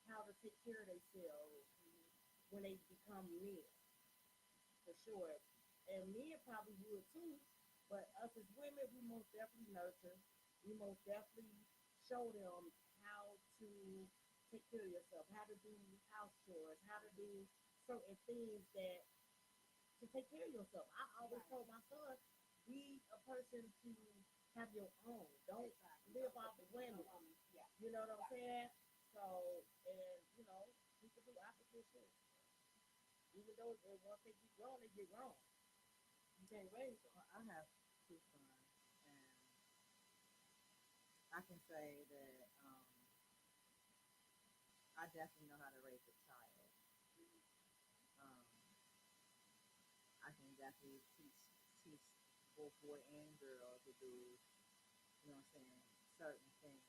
how to take care of themselves when they become men, for sure. And men probably would too, but us as women, we most definitely nurture. We most definitely show them how to take care of yourself, how to do house chores, how to do certain things that to take care of yourself. I always told my son, be a person to have your own. Don't live off of women. Yeah. You know what I'm saying? So, and people do opposite shit. Even though once they get grown, they get grown. You can't raise them. I have 2 sons, and I can say that I definitely know how to raise a child. Um, I can definitely teach both boy and girl to do, certain things.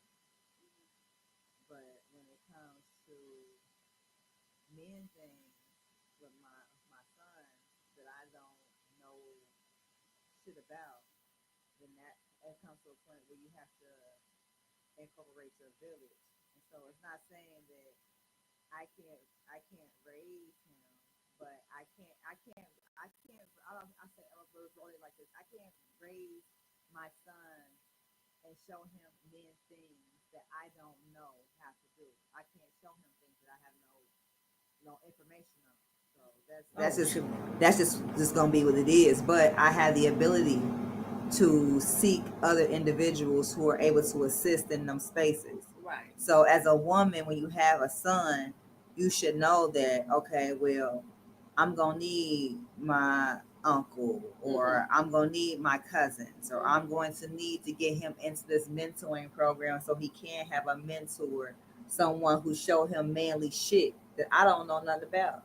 But when it comes to men things with my son that I don't know shit about, then that comes to a point where you have to incorporate your village. And so it's not saying that I can't raise him, but I say only like this. I can't raise my son and show him men things that I don't know how to do. I can't show him things that I have no information on. So that's just gonna be what it is. But I have the ability to seek other individuals who are able to assist in them spaces. Right. So as a woman, when you have a son, you should know that, okay, well, I'm gonna need my uncle, or I'm gonna need my cousins, or I'm going to need to get him into this mentoring program so he can have a mentor, someone who show him manly shit that I don't know nothing about.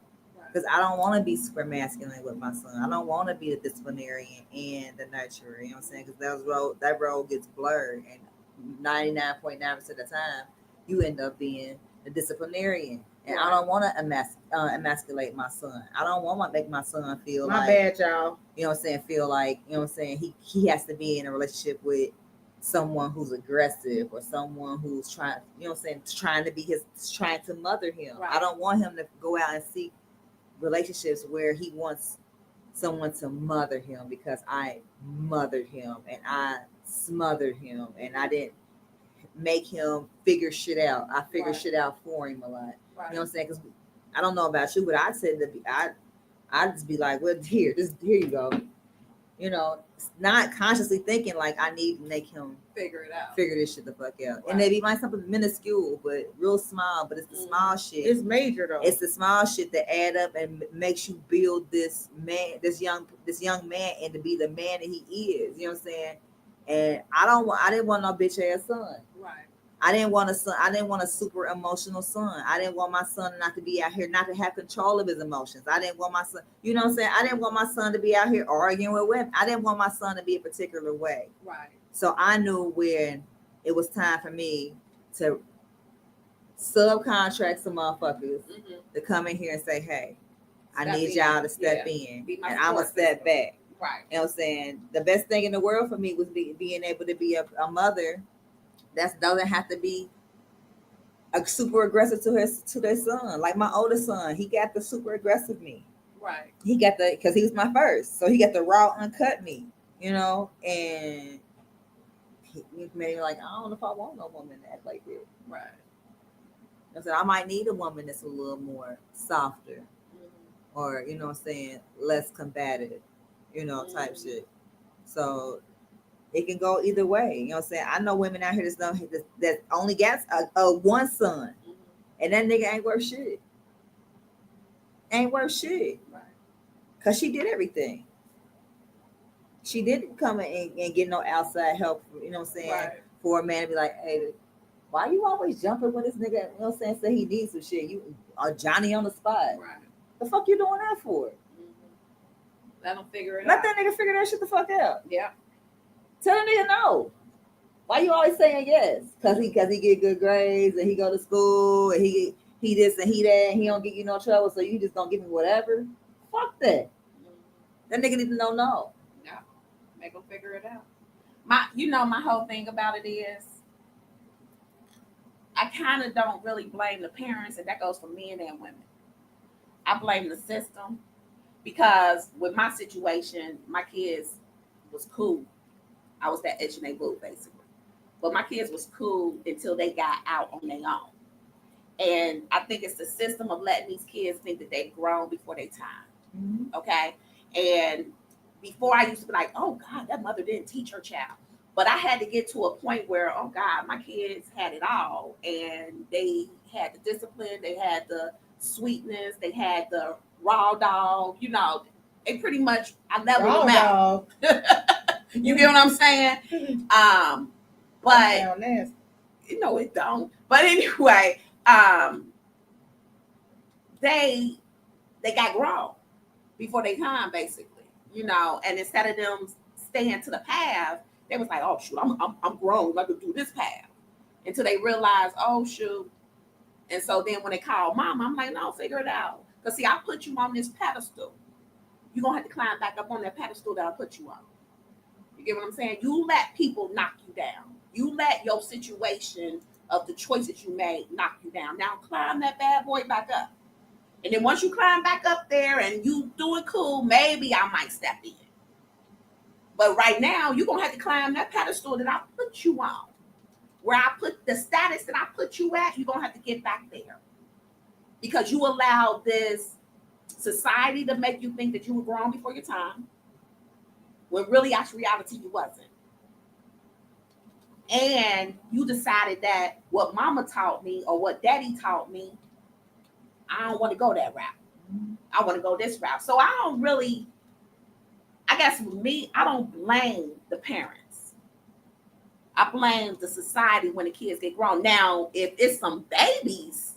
Because I don't want to be super masculine with my son. I don't want to be the disciplinarian and the nurturer. You know what I'm saying? Because that road gets blurred, and 99.9% of the time, you end up being the disciplinarian. And I don't want to emasculate my son. I don't want to make my son feel my bad, y'all. You know what I'm saying? Feel like, you know what I'm saying? He has to be in a relationship with someone who's aggressive, or someone who's trying, you know what I'm saying, trying to mother him. Right. I don't want him to go out and seek relationships where he wants someone to mother him because I mothered him and I smothered him and I didn't make him figure shit out. I figured shit out for him a lot. Right. You know what I'm saying? Because I don't know about you, but I said that I'd just be like, well, here you go. Not consciously thinking like I need to make him figure this shit the fuck out. Right. And maybe it might something minuscule, but real small. But it's the small shit. It's major though. It's the small shit that add up and makes you build this young man, and to be the man that he is. You know what I'm saying? And I didn't want no bitch ass son. Right. I didn't want a super emotional son. I didn't want my son not to be out here, not to have control of his emotions. I didn't want my son, you know what I'm saying? I didn't want my son to be out here arguing with women. I didn't want my son to be a particular way. Right. So I knew when it was time for me to subcontract some motherfuckers to come in here and say, hey, I need y'all to step in, and I'm going to step back. Right. You know what I'm saying? The best thing in the world for me was being able to be a mother that doesn't have to be super aggressive to their son. Like my oldest son, he got the super aggressive me. Right. He got because he was my first, so he got the raw uncut me, and he made me like, I don't know if I want no woman to act like this. Right. I said I might need a woman that's a little more softer, or you know what I'm saying, less combative, type shit. So it can go either way. You know what I'm saying? I know women out here that only got a one son, and that nigga ain't worth shit. Ain't worth shit. Right. Cause she did everything. She didn't come and get no outside help. You know what I'm saying? Right. For a man to be like, hey, Why you always jumping when this nigga, you know what I'm saying, say he needs some shit? You are Johnny on the spot. Right. The fuck you doing that for? Let them figure it Let out. that nigga figure that shit the fuck out. Yeah. Tell the nigga no. Why you always saying yes? Cause he get good grades and he go to school and he this and he that and he don't get you no trouble, so you just gonna give him whatever? Fuck that. That nigga need to know no. Yeah. Make them figure it out. My whole thing about it is I kind of don't really blame the parents, and that goes for men and women. I blame the system because with my situation, my kids was cool. I was that itch in their boot, basically. But my kids was cool until they got out on their own. And I think it's the system of letting these kids think that they've grown before their time. Mm-hmm. Okay? And before I used to be like, oh God, that mother didn't teach her child. But I had to get to a point where, oh God, my kids had it all. And they had the discipline, they had the sweetness, they had the raw dog, they pretty much, I leveled them out. You get what I'm saying? But it don't. But anyway, they got grown before they time, basically, and instead of them staying to the path, they was like, oh shoot, I'm grown, I could do this path. Until they realized, oh shoot. And so then when they call mama, I'm like, no, figure it out. Because see, I put you on this pedestal. You're gonna have to climb back up on that pedestal that I put you on. You get what I'm saying? You let people knock you down. You let your situation of the choices you made knock you down. Now climb that bad boy back up. And then once you climb back up there and you doing cool, maybe I might step in. But right now, you're going to have to climb that pedestal that I put you on. Where I put the status that I put you at, you're going to have to get back there. Because you allowed this society to make you think that you were grown before your time. When really, actual reality, you wasn't. And you decided that what mama taught me or what daddy taught me, I don't want to go that route. I want to go this route. So I guess with me, I don't blame the parents. I blame the society when the kids get grown. Now, if it's some babies,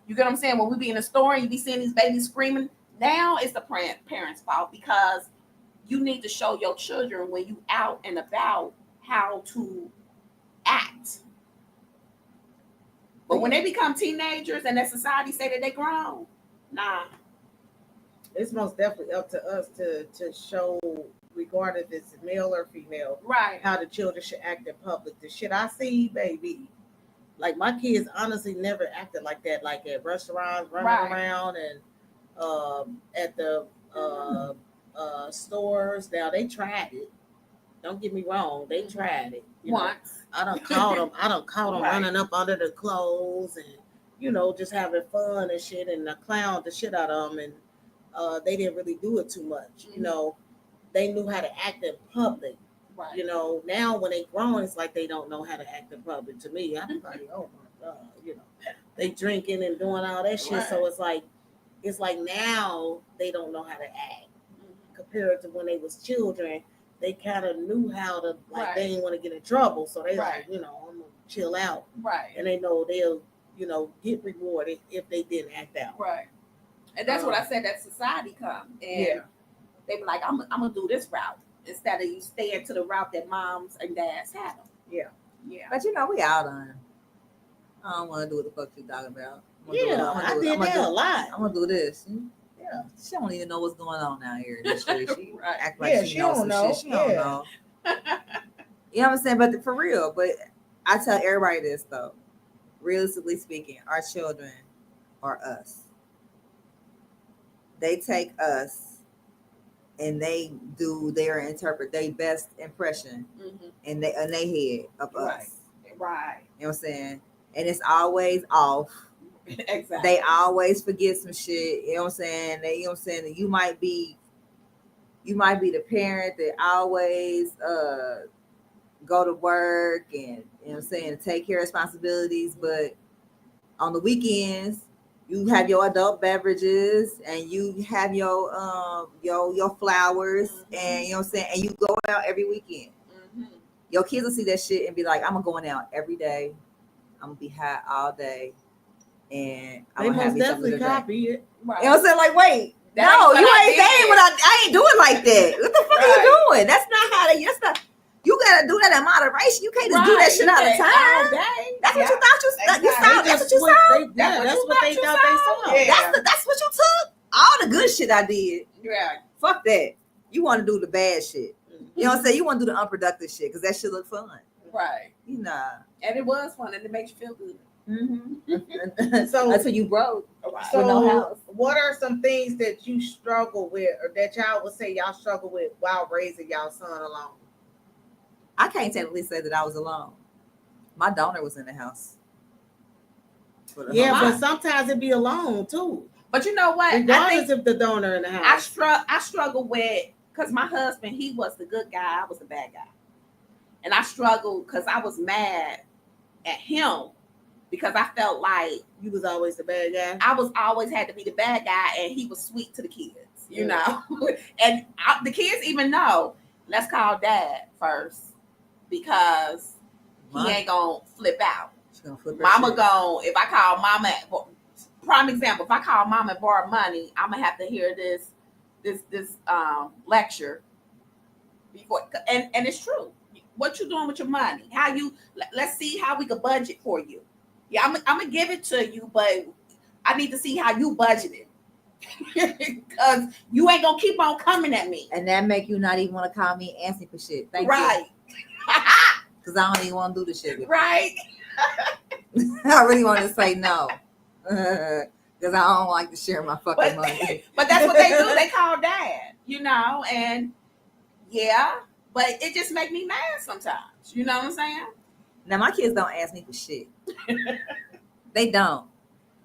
you get what I'm saying? When we be in the store and you be seeing these babies screaming, now it's the parents' fault because you need to show your children when you out and about how to act. But when they become teenagers and that society say that they grown, nah. It's most definitely up to us to show, regardless if it's male or female, right, how the children should act in public. The shit I see, baby, like my kids honestly never acted like that, like at restaurants, running around and at the stores. Now they tried it. Don't get me wrong, they tried it. Once. I done caught them running up under the clothes and just having fun and shit, and I clowned the shit out of them, and they didn't really do it too much. Mm-hmm. They knew how to act in public. Right. Now when they grown, it's like they don't know how to act in public. To me, I'm like, oh my God, they drinking and doing all that shit. Right. So it's like now they don't know how to act compared to when they was children. They kind of knew how to, like, they didn't want to get in trouble. So they like, I'm going to chill out. Right. And they know they'll, get rewarded if they didn't act out. Right. And that's what I said, that society come. And they be like, I'm going to do this route instead of you staying to the route that moms and dads had them. Yeah. Yeah. But we out on. I don't want to do what the fuck you talking about. I did that a lot. I'm going to do this. Yeah. She don't even know what's going on out here. She act like she knows some shit. She don't know. You know what I'm saying? But for real, but I tell everybody this though. Realistically speaking, our children are us. They take us and they interpret their best impression in their head of us. Right. You know what I'm saying? And it's always off. Exactly. They always forget some shit. You know what I'm saying? You might be the parent that always go to work and take care of responsibilities, but on the weekends you have your adult beverages and you have your flowers and and you go out every weekend. Your kids will see that shit and be like, I'm going out every day I'm gonna be high all day, and I'm They gonna have most me something definitely to drink. copy it. Right. You know what I'm saying? Like, wait, That no, ain't what you I ain't. That ain't what I ain't doing like that. What the fuck are you doing? That's not how they. That's not. You gotta do that in moderation. You can't just do that shit all the time. That's what you thought you saw. That's what you saw. That's what they thought they saw. Yeah. That's what you took. All the good shit I did. Yeah. Fuck that. You want to do the bad shit. You know what I'm saying? You want to do the unproductive shit because that shit look fun. Right. You know. And it was fun, and it makes you feel good. Mm-hmm. So until you broke. Right. With no house. What are some things that you struggle with, or that y'all would say y'all struggle with while raising y'all son alone? I can't technically say that I was alone. My donor was in the house. Yeah, but sometimes it be alone too. But you know what? Regardless of the donor in the house. I struggle with, because my husband, he was the good guy, I was the bad guy. And I struggled because I was mad at him because I felt like you was always the bad guy. I was always had to be the bad guy, and he was sweet to the kids, you know. And the kids even know, let's call dad first because he ain't gonna flip out. Mama gonna, if I call mama, prime example, if I call mama and borrow money, I'm gonna have to hear this lecture before, and it's true. What you doing with your money? How you? Let's see how we can budget for you. Yeah, I'm gonna give it to you, but I need to see how you budget it because you ain't gonna keep on coming at me. And that make you not even want to call me and ask me for shit. Thank you. Because I don't even want to do the shit. Right. I really want to say no. Because I don't like to share my fucking money. But that's what they do. They call dad, you know, and yeah, but it just make me mad sometimes. You know what I'm saying? Now, my kids don't ask me for shit. They don't.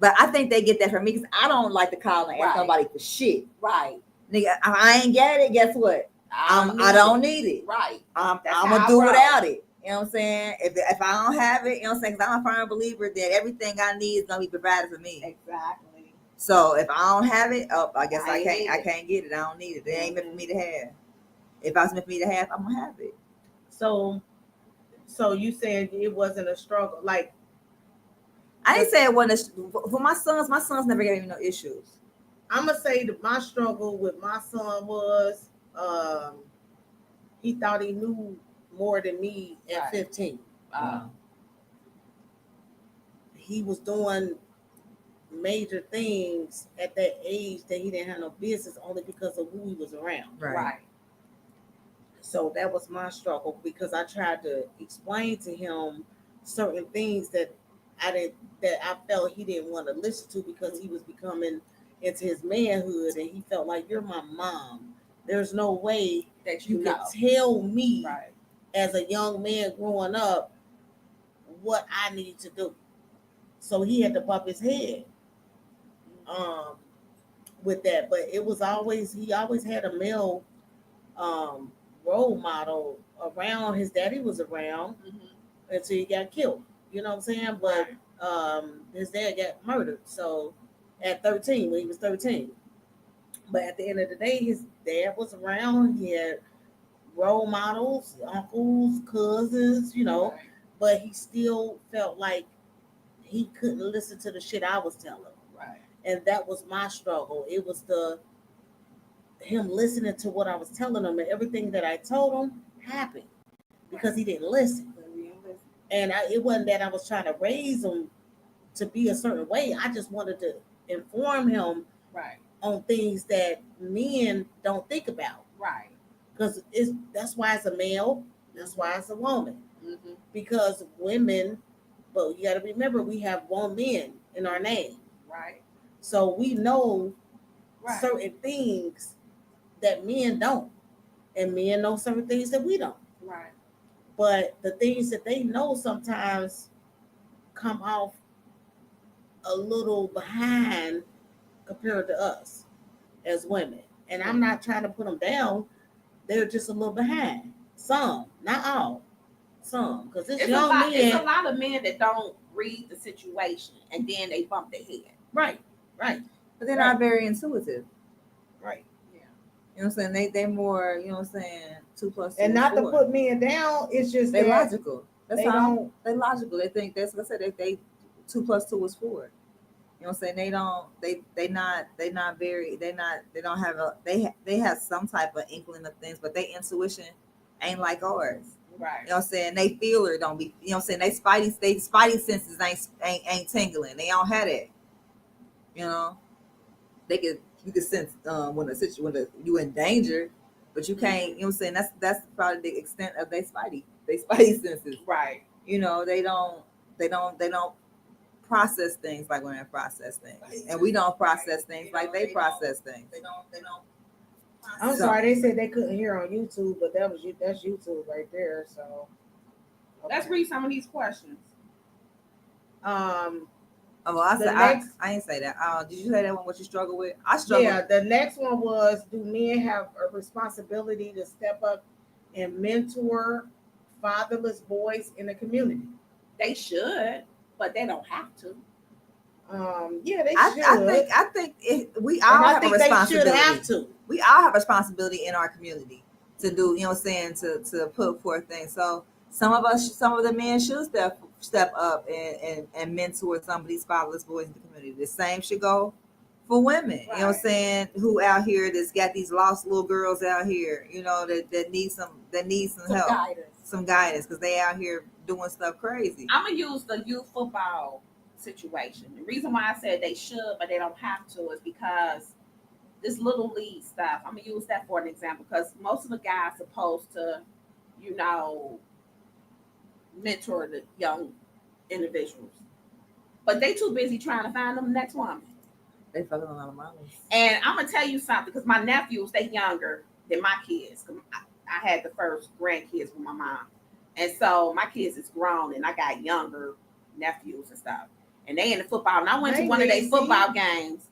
But I think they get that from me because I don't like to call and ask nobody for shit. Right. Nigga, I ain't get it. Guess what? I don't need it. Right. I'm going to do without it. You know what I'm saying? If I don't have it, you know what I'm saying? Because I'm a firm believer that everything I need is going to be provided for me. Exactly. So if I don't have it, I guess I can't get it. I don't need it. It ain't meant for me to have. If I was meant for me to have, I'm going to have it. So you said it wasn't a struggle. Like, I didn't say it wasn't for my sons never gave me no issues. I'm going to say that my struggle with my son was he thought he knew more than me at 15. He was doing major things at that age that he didn't have no business only because of who he was around. Right. So that was my struggle because I tried to explain to him certain things that I felt he didn't want to listen to because he was becoming into his manhood and he felt like, you're my mom. There's no way that you could tell me as a young man growing up what I need to do. So he had to bump his head with that. But it was he always had a male role model around. His daddy was around until he got killed. You know what I'm saying? But his dad got murdered. So at 13, when he was 13. But at the end of the day, his dad was around. He had role models, uncles, cousins, you know, but he still felt like he couldn't listen to the shit I was telling him. Right. And that was my struggle. It was him listening to what I was telling him, and everything that I told him happened because he didn't listen. And it wasn't that I was trying to raise him to be a certain way. I just wanted to inform him on things that men don't think about. Right. Because that's why it's a male, that's why it's a woman. Because women, but you got to remember, we have one man in our name. Right. So we know certain things that men don't. And men know certain things that we don't. Right. But the things that they know sometimes come off a little behind compared to us as women. And I'm not trying to put them down. They're just a little behind. Some, not all. Some. Because it's young men. It's a lot of men that don't read the situation and then they bump their head. Right. But they're not very intuitive. Right. Yeah. You know what I'm saying? They more, you know what I'm saying, 2 + 2 and not 4. to put men down, it's just they're logical. They don't. They logical. They think that's what I said. They 2 + 2 is 4. You know what I'm saying? They don't. They not very. They don't have a. They have some type of inkling of things, but their intuition ain't like ours. Right. You know what I'm saying? They feeler don't be. You know what I'm saying? They spidey senses ain't tingling. They don't have that. You know, you can sense when you in danger, but you can't. You know what I'm saying? That's probably the extent of their spidey senses. Right. You know, they don't process things like women process things, and we don't process things like they process things. They don't. I'm sorry, they said they couldn't hear on YouTube, but that's YouTube right there. So okay. Let's read some of these questions. I ain't say that. Did you say that one? What you struggle with? I struggle. Yeah, the next one was: do men have a responsibility to step up and mentor fatherless boys in the community? They should, but they don't have to. Yeah, they should. I think we all have a responsibility. They should have to. We all have a responsibility in our community to do, you know what I'm saying, to put forth things. So some of the men should step up and mentor some of these fatherless boys in the community. The same should go for women, right. You know what I'm saying, who out here that's got these lost little girls out here, you know, that need some help, some guidance, because they out here doing stuff crazy. I'm gonna use the youth football situation. The reason why I said they should but they don't have to is because this little league stuff, I'm gonna use that for an example, because most of the guys supposed to, you know, mentor the young individuals, but they too busy trying to find them the next woman. They fucking a lot of mamas. And I'm gonna tell you something, because my nephews, they younger than my kids. I had the first grandkids with my mom, and so my kids is grown, and I got younger nephews and stuff, and they in the football. And I went to one of their football games,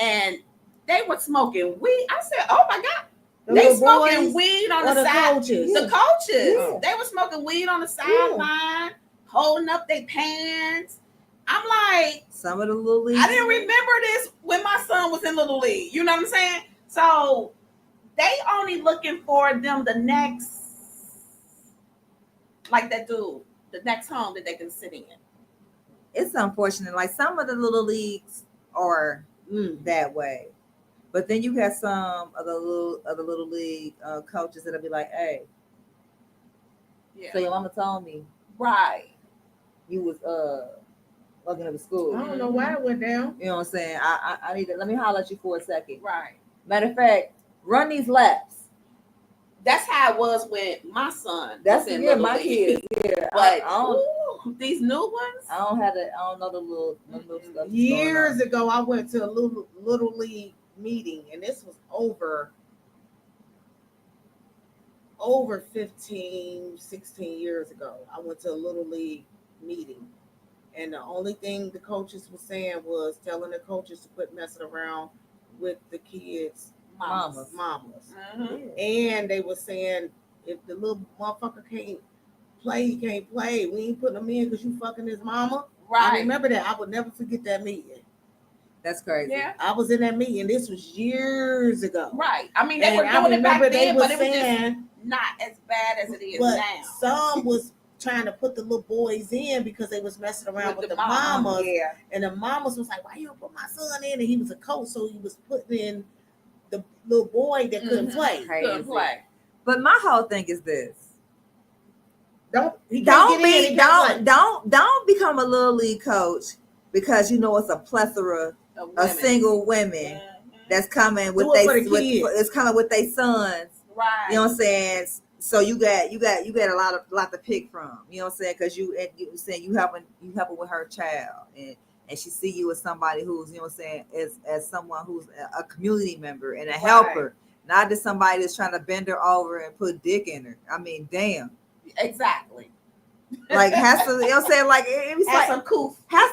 and they were smoking weed. I said, "Oh my God." They smoking weed on the side. Coaches. The coaches. Yeah. They were smoking weed on the sideline, holding up their pants. I'm like, some of the little leagues. I didn't remember this when my son was in Little League. You know what I'm saying? So they only looking for them the next, like that dude, the next home that they can sit in. It's unfortunate. Like some of the little leagues are that way. But then you have some of the little league coaches that'll be like, "Hey, so your mama told me, right? You was working at the school. I don't know why it went down. You know what I'm saying? I need to let me holler at you for a second. Right. Matter of fact, run these laps. That's how it was with my son. That's my kids. Yeah, but these new ones, I don't know the little stuff. Years ago, I went to a little league meeting, and this was over 15, 16 years ago. I went to a little league meeting, and the only thing the coaches were saying was telling the coaches to quit messing around with the kids' mamas. Mm-hmm. And they were saying, if the little motherfucker can't play, he can't play. We ain't putting him in because you fucking his mama. Right. I remember that. I would never forget that meeting. That's crazy. Yeah. I was in that meeting. This was years ago. Right. I mean, they were doing it back then, but it was just not as bad as it is now. Some was trying to put the little boys in because they was messing around with the mamas. Yeah. And the mamas was like, "Why you don't put my son in?" And he was a coach, so he was putting in the little boy that couldn't play. Couldn't play. But my whole thing is this. Don't become a little league coach because you know it's a plethora of single women that's coming with it's coming with their sons. Right. You know what I'm saying? So you got a lot to pick from. You know what I'm saying? Because you saying you helping with her child, and she see you as somebody who's, you know what I'm saying, as someone who's a community member and a helper, not just somebody that's trying to bend her over and put dick in her. I mean, damn. Exactly. Like have some, you know what I'm saying? Like have some coof. Have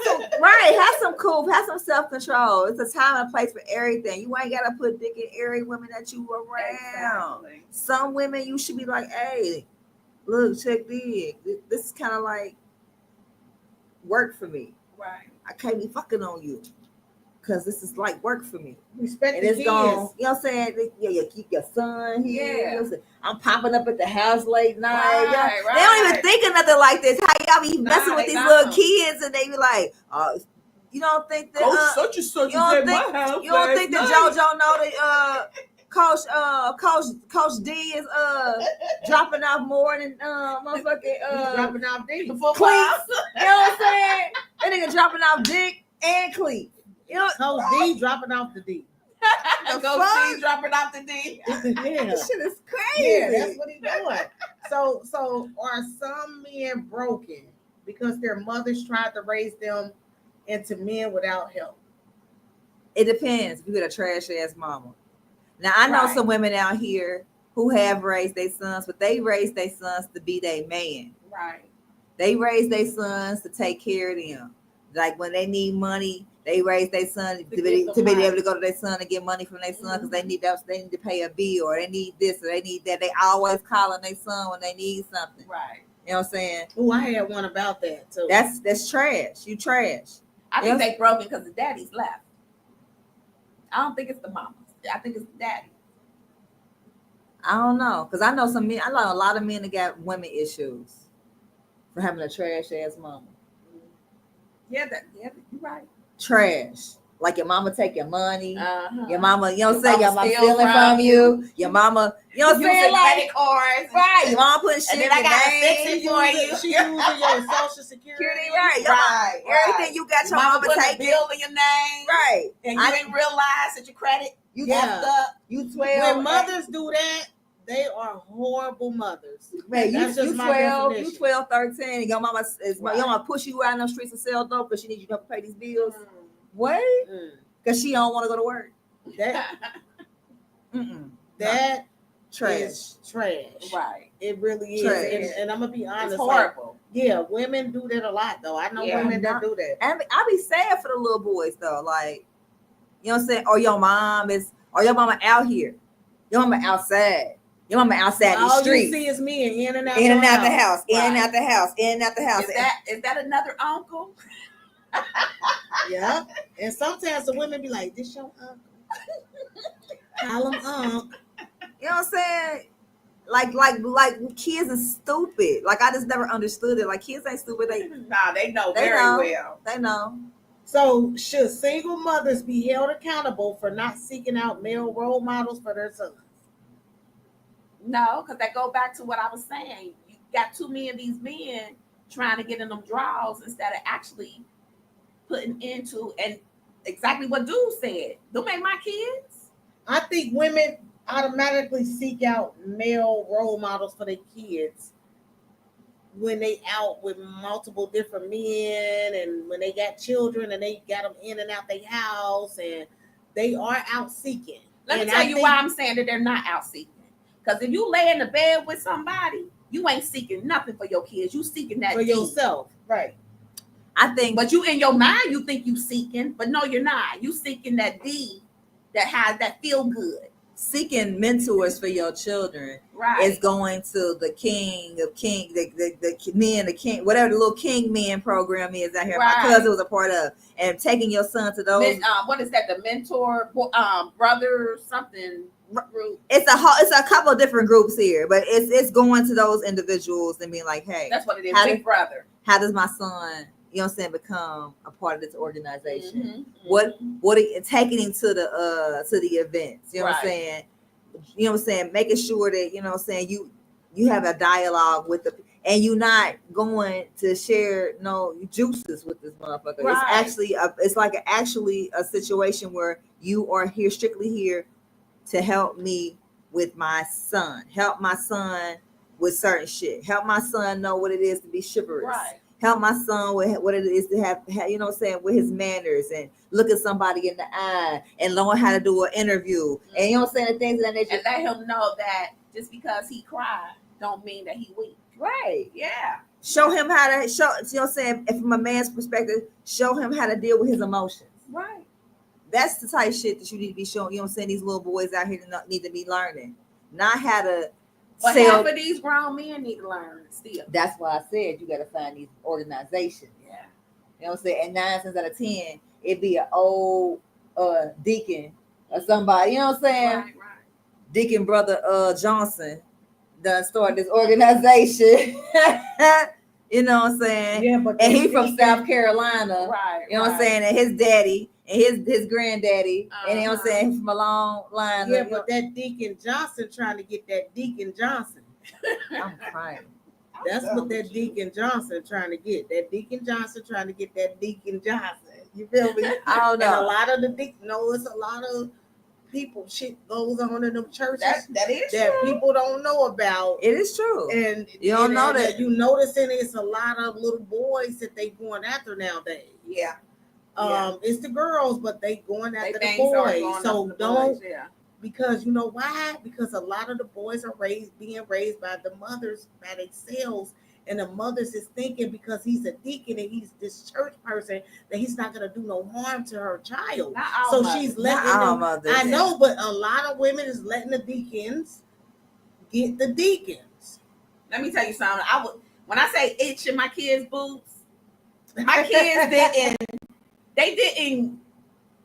some self-control. It's a time and a place for everything. You ain't gotta put dick in every woman that you around. Exactly. Some women you should be like, hey, look, check this. This is kind of like work for me. Right. I can't be fucking on you. because this is like work for me. Respect and the it's kids. gone. You know what I'm saying? Yeah, you keep your son here. Yeah. You know what I'm saying? I'm popping up at the house late night. Right, They don't even think of nothing like this. How y'all be messing with they these don't. little kids and they be like, you don't think that such and such you don't think that JoJo know that Coach D is dropping off more than motherfucking dropping off dick. cleats. You know what I'm saying? That nigga dropping off dick and cleats. You know, Coach D dropping off the D. Coach D dropping off the D. Yeah. This shit is crazy. Yeah, that's what he doing. So are some men broken because their mothers tried to raise them into men without help? It depends if you get a trash ass mama. Now I know some women out here who have raised their sons, but they raised their sons to be their man. Right. They raised their sons to take care of them. Like when they need money, they raise their son to be able to go to their son and get money from their son because they need to pay a bill or they need this or they need that. They always calling their son when they need something. Right. You know what I'm saying? Oh, I had one about that too. That's trash. You trash. I think they broken because the daddies left. I don't think it's the mamas. I think it's the daddy. I don't know because I know some men. I know a lot of men that got women issues for having a trash ass mama. Yeah, you're right. Trash. Like your mama take your money. Uh-huh. Your mama, you know what I'm saying? Your mama stealing from you. Your mama, you know what I'm saying? Like credit cards. Right. Your mama putting shit and in then I your gotta name. fix it for you. She using your social security. Right. Everything you got your mama put take a bill in your name. Right. And you didn't realize that your credit effed up. You 12. When mothers do that, they are horrible mothers. Man, That's you just my 12, definition. you 12, 13. Your mama your mama push you out in the streets and sell dope because she needs you to pay these bills. What? Because she don't want to go to work. That trash. is trash. Right. It really is. Trash. And I'm gonna be honest. It's horrible. Yeah, women do that a lot though. I know women that do that. And I be sad for the little boys though. Like, you know what I'm saying? Or your mama out here. Your mama outside. Your mama outside the street. All you see is me in and out the house. In and out the house. In and out the house. Is that another uncle? Yeah. And sometimes the women be like, this your uncle. Call him uncle. You know what I'm saying? Like kids are stupid. Like I just never understood it. Like kids ain't stupid. They know very well. They know. So should single mothers be held accountable for not seeking out male role models for their sons? No, because that go back to what I was saying. You got too many of these men trying to get in them draws instead of actually putting into and exactly what dude said. Them ain't my kids. I think women automatically seek out male role models for their kids when they out with multiple different men and when they got children and they got them in and out their house and they are out seeking. Let me tell you why I'm saying that they're not out seeking. Because if you lay in the bed with somebody, you ain't seeking nothing for your kids. You seeking that for yourself. Right. I think. But you in your mind, you think you seeking, but no, you're not. You seeking that D that has that feel good. Seeking mentors for your children is going to the king of king, the men, the king, whatever the little king men program is out here. My cousin was a part of, and taking your son to those. What is that? The mentor, brother, something group. It's a couple of different groups here, but it's going to those individuals and being like, hey, that's what it is. Big brother. How does my son, you know what I'm saying, become a part of this organization? What taking him to the events, you know what I'm saying? You know what I'm saying? Making sure that, you know what I'm saying, you have a dialogue with the, and you're not going to share no juices with this motherfucker. Right. It's actually a situation where you are strictly here to help me with my son. Help my son with certain shit. Help my son know what it is to be chivalrous. Right. Help my son with what it is to have, you know what I'm saying, with his manners and look at somebody in the eye and learn how to do an interview. And you know what I'm saying, the things of that nature. And let him know that just because he cried don't mean that he weak. Right. Yeah. Show him how to you know what I'm saying, and from a man's perspective, show him how to deal with his emotions. Right. That's the type of shit that you need to be showing. You know what I'm saying? These little boys out here need to be learning. Not how to But half of these grown men need to learn still. That's why I said you got to find these organizations. Yeah. You know what I'm saying? And 9 times out of 10, it'd be an old Deacon or somebody. You know what I'm saying? Right. Deacon brother Johnson done started this organization. You know what I'm saying? Yeah, but and he that from Deacon- South Carolina. Right. You know what I'm saying? And his daddy and his granddaddy, and you know what I'm Uh-huh. saying, from a long line. Yeah, of, but that Deacon Johnson trying to get that Deacon Johnson. I'm crying. That's what that Deacon Johnson trying to get. That Deacon Johnson trying to get that Deacon Johnson. You feel me? I don't And a know. lot of the it's a lot of people shit goes on in them churches That is that true. people don't know about. It is true. And You don't know and that. you noticing it's a lot of little boys that they going after nowadays. Yeah. It's the girls, but they going after the things are boys. going So after the don't boys, yeah. because you know why? Because a lot of the boys are being raised by the mothers by themselves, and the mothers is thinking because he's a deacon and he's this church person that he's not gonna do no harm to her child. Not all So mothers. she's letting Not all them. mothers. I know, but a lot of women is letting the deacons get the deacons. Let me tell you something. When I say itching my kids' boots, my kids they didn't,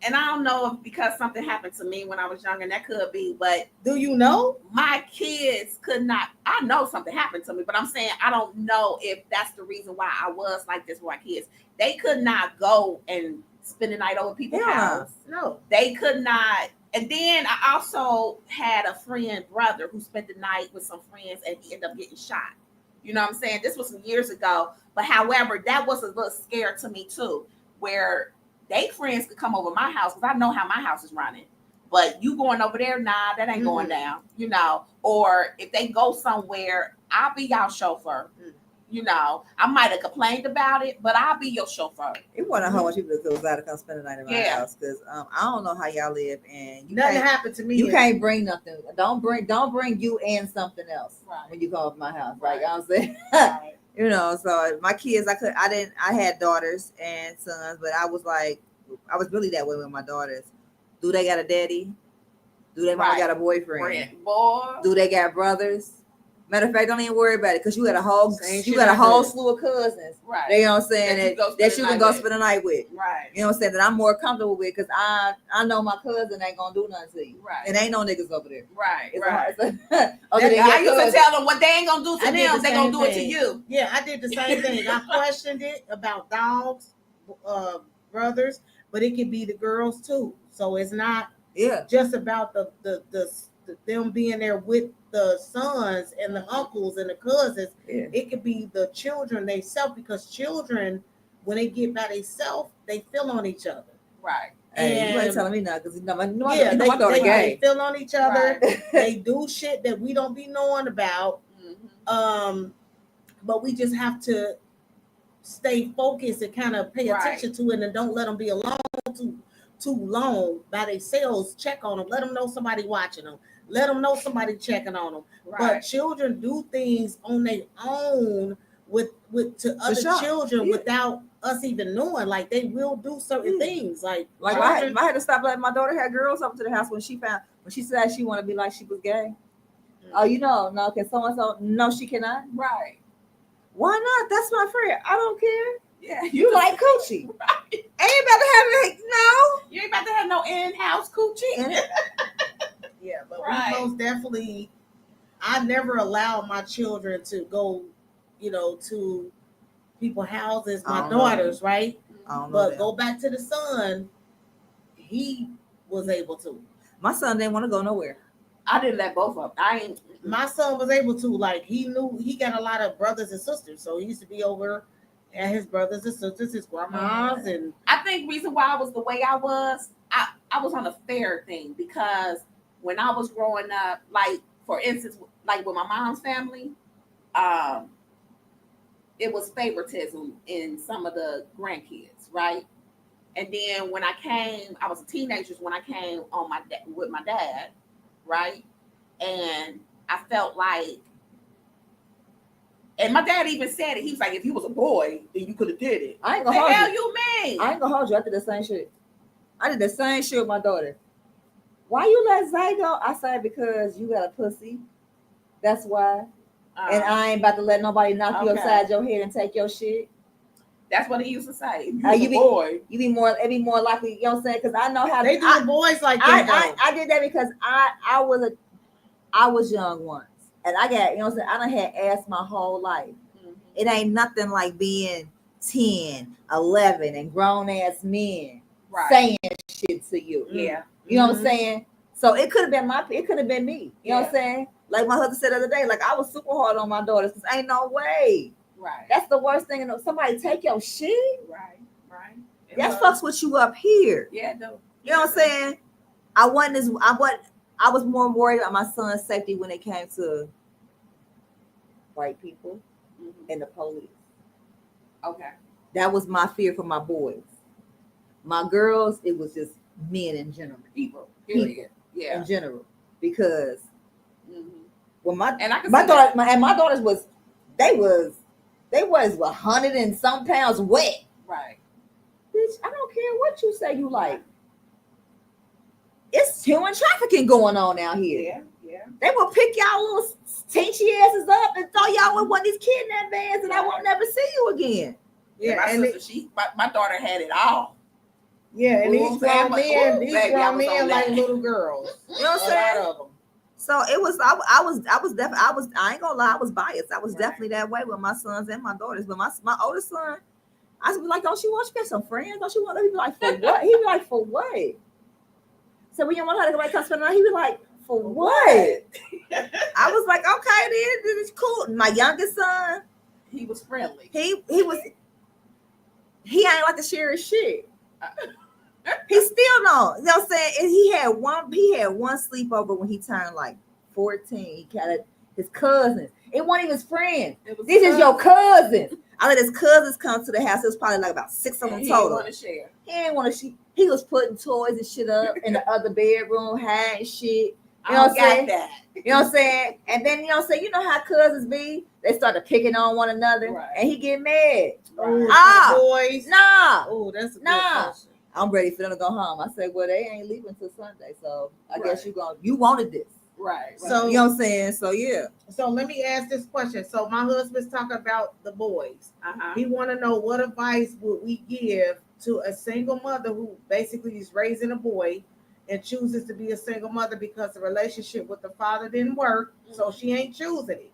and I don't know if because something happened to me when I was younger, and that could be, but Do you know? my kids could not. I know something happened to me, but I'm saying I don't know if that's the reason why I was like this with my kids. They could not go and spend the night over people's house. No. They could not. And then I also had a friend brother who spent the night with some friends and he ended up getting shot. You know what I'm saying? This was some years ago. But however, that was a little scare to me too, where they friends could come over my house because I know how my house is running. But you going over there, nah, that ain't going down, you know. Or if they go somewhere, I'll be y'all chauffeur. You know, I might have complained about it, but I'll be your chauffeur. It wasn't a whole bunch of people that was out to come spend the night in my Yeah. house because I don't know how y'all live and Nothing happened to me. You can't bring nothing. Don't bring you and something else Right. when you go to my house. Right. Like I'm saying, Right. you know. So my kids, I had daughters and sons, but I was really that way with my daughters. Do they got a daddy? Do they mama Right. got a boyfriend? Friend, boy. Do they got brothers? Matter of fact, don't even worry about it because you got a whole Same you shit got a I whole did. slew of cousins. Right. You know what I'm saying? That you go spend That the you night can go with. spend the night with. Right. You know what I'm saying? That I'm more comfortable with because I know my cousin ain't gonna do nothing to you. Right. And ain't no niggas over there. Right. It's Right. other than I your used to cousin. tell them what they ain't gonna do to I did them, the they gonna same do it to thing. you. Yeah, I did the same thing. I questioned it about dogs, brothers, but it could be the girls too. So it's not Yeah. just about the them being there with the sons and the uncles and the cousins. Yeah. It could be the children themselves because children, when they get by themselves, they feel on each other. Right. Hey, you ain't And- telling me nothing because my they daughter gay. feel on each other. Right. They do shit that we don't be knowing about. Mhm. But we just have to stay focused and kind of pay Right. attention to it and don't let them be alone too long by themselves. Check on them. Let them know somebody watching them. Let them know somebody checking on them. But Right. children do things on their own with to other sure. children Yeah. without us even knowing. Like they will do certain things. Like I had to stop letting my daughter have girls up to the house when she said she wanted to be like she was gay. Oh, you know, no, can so and so? No, she cannot. Right. Why not? That's my friend. I don't care. Yeah. You like coochie? Right. Ain't about to have it. No. You ain't about to have no in-house coochie. yeah, but Right. we most definitely. I never allow my children to go, to people's houses. I My don't know. daughters, right? I don't know. But that. go back to the son. He was able to. My son didn't want to go nowhere. I didn't let both of them. I ain't. My son was able to. Like he knew he got a lot of brothers and sisters, so he used to be over at his brothers and sisters, his grandmas, and I think reason why I was the way I was was on a fair thing because when I was growing up, like for instance, like with my mom's family, it was favoritism in some of the grandkids, right? And then when I was a teenager when I came on with my dad, right? And I felt like, and my dad even said it. He was like, if you was a boy, then you could have did it. I ain't The gonna hold hell you. you mean? I ain't gonna hold you. I did the same shit. I did the same shit with my daughter. Why you let Zay go? I said because you got a pussy. That's why. And I ain't about to let nobody knock you Okay. upside your head and take your shit. That's what he used to say. You be more likely, you know what I'm saying? Because I know how they do the boys like that. I did that because I was young once, and I got, you know what I'm saying, I done had ass my whole life. Mm-hmm. It ain't nothing like being 10, 11, and grown ass men saying shit to you. Yeah, you know what I'm saying. So it could have been me. You know what I'm saying? Like my husband said the other day, like I was super hard on my daughters because ain't no way. Right. That's the worst thing. Somebody take your shit. Right. That fucks with you up here. Yeah, no. You know what I'm saying? I was more worried about my son's safety when it came to white people and the police. Okay. That was my fear for my boys. My girls, it was just men in general. People. Yeah. In general. Because when my daughters was 100 and some pounds wet. Right. Bitch, I don't care what you say you like. It's human trafficking going on out here. Yeah. They will pick y'all little teensy asses up and throw y'all with one of these kidnap vans, and I won't never see you again. Yeah, my daughter had it all. Yeah, and these grown men like little girls. You know what I'm saying? A lot of them. So it was. I ain't gonna lie. I was biased. I was definitely that way with my sons and my daughters. But my oldest son, I was like, "Don't you want to get some friends? Don't you want?" He'd be like, "For what?" He'd be like, "For what?" So when you want her to come spend the night, he'd be like, "For what?" I was like, "Okay, then it's cool." My youngest son, he was friendly. He ain't like to share his shit. He still don't. You know what I'm saying? And he had one sleepover when he turned like 14. He got his cousins. It wasn't even his friends. This is your cousins. I let his cousins come to the house. It was probably like about 6 of them total. He didn't want to share. He was putting toys and shit up in the other bedroom, hiding shit. You know what I'm saying? You know what I'm saying? And then, you know what I'm saying? You know how cousins be? They started picking on one another, and he get mad. Boys. Nah. Oh, that's a good question. I'm ready for them to go home. I said, well, they ain't leaving till Sunday, so I guess you wanted this. Right. So, you know what I'm saying? So, yeah. So, let me ask this question. So, my husband's talking about the boys. He want to know what advice would we give to a single mother who basically is raising a boy and chooses to be a single mother because the relationship with the father didn't work, so she ain't choosing it.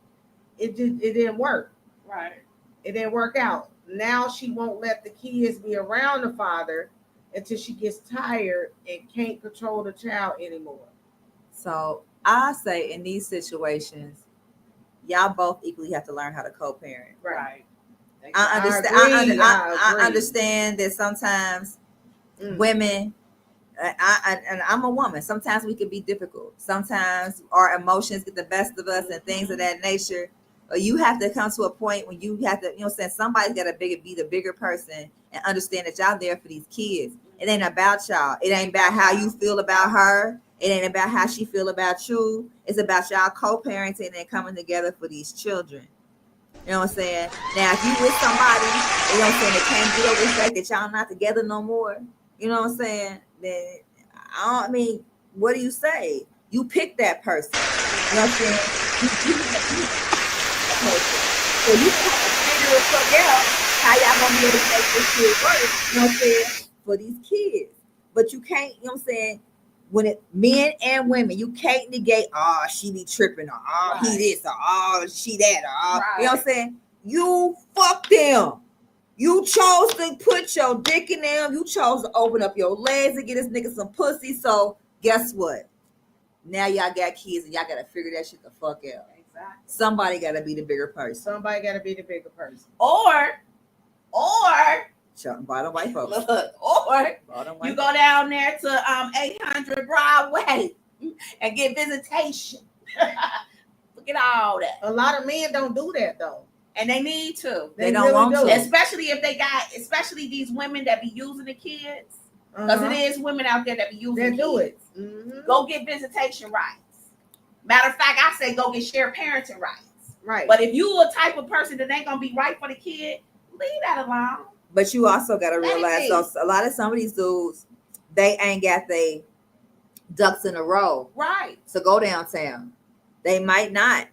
It didn't work. Right. It didn't work out. Now she won't let the kids be around the father until she gets tired and can't control the child anymore. So I say in these situations, y'all both equally have to learn how to co-parent. Right. I understand that sometimes women, and I'm a woman, sometimes we can be difficult. Sometimes our emotions get the best of us and things of that nature. Or you have to come to a point when you have to, you know what I'm saying, somebody's got to be the bigger person and understand that y'all there for these kids. It ain't about y'all. It ain't about how you feel about her. It ain't about how she feel about you. It's about y'all co-parenting and coming together for these children. You know what I'm saying? Now, if you with somebody, you know what I'm saying, that can't get over the fact that y'all not together no more, you know what I'm saying, then, I mean, what do you say? You pick that person. You know what I'm saying? So you have to figure the fuck out how y'all gonna be able to make this shit work, you know what I'm saying, for these kids. But you can't, you know what I'm saying, when it men and women, you can't negate, oh, she be tripping, or oh, he this, or oh, she that, or oh, you know what I'm saying? You fuck them. You chose to put your dick in them. You chose to open up your legs and get this nigga some pussy. So guess what? Now y'all got kids and y'all gotta figure that shit the fuck out. Exactly. Somebody gotta be the bigger person. Somebody gotta be the bigger person. Or bottom white folks. You go down there to 800 Broadway and get visitation. Look at all that. A lot of men don't do that though. And they need to. They don't really want to. Especially if they got, especially these women that be using the kids. Because it is women out there that be using the kids. Do it. Go get visitation rights. Matter of fact, I say go get shared parenting rights. Right. But if you a type of person that ain't gonna be right for the kid, leave that alone. But you also gotta realize, so a lot of some of these dudes, they ain't got their ducks in a row. Right. So go downtown. They might not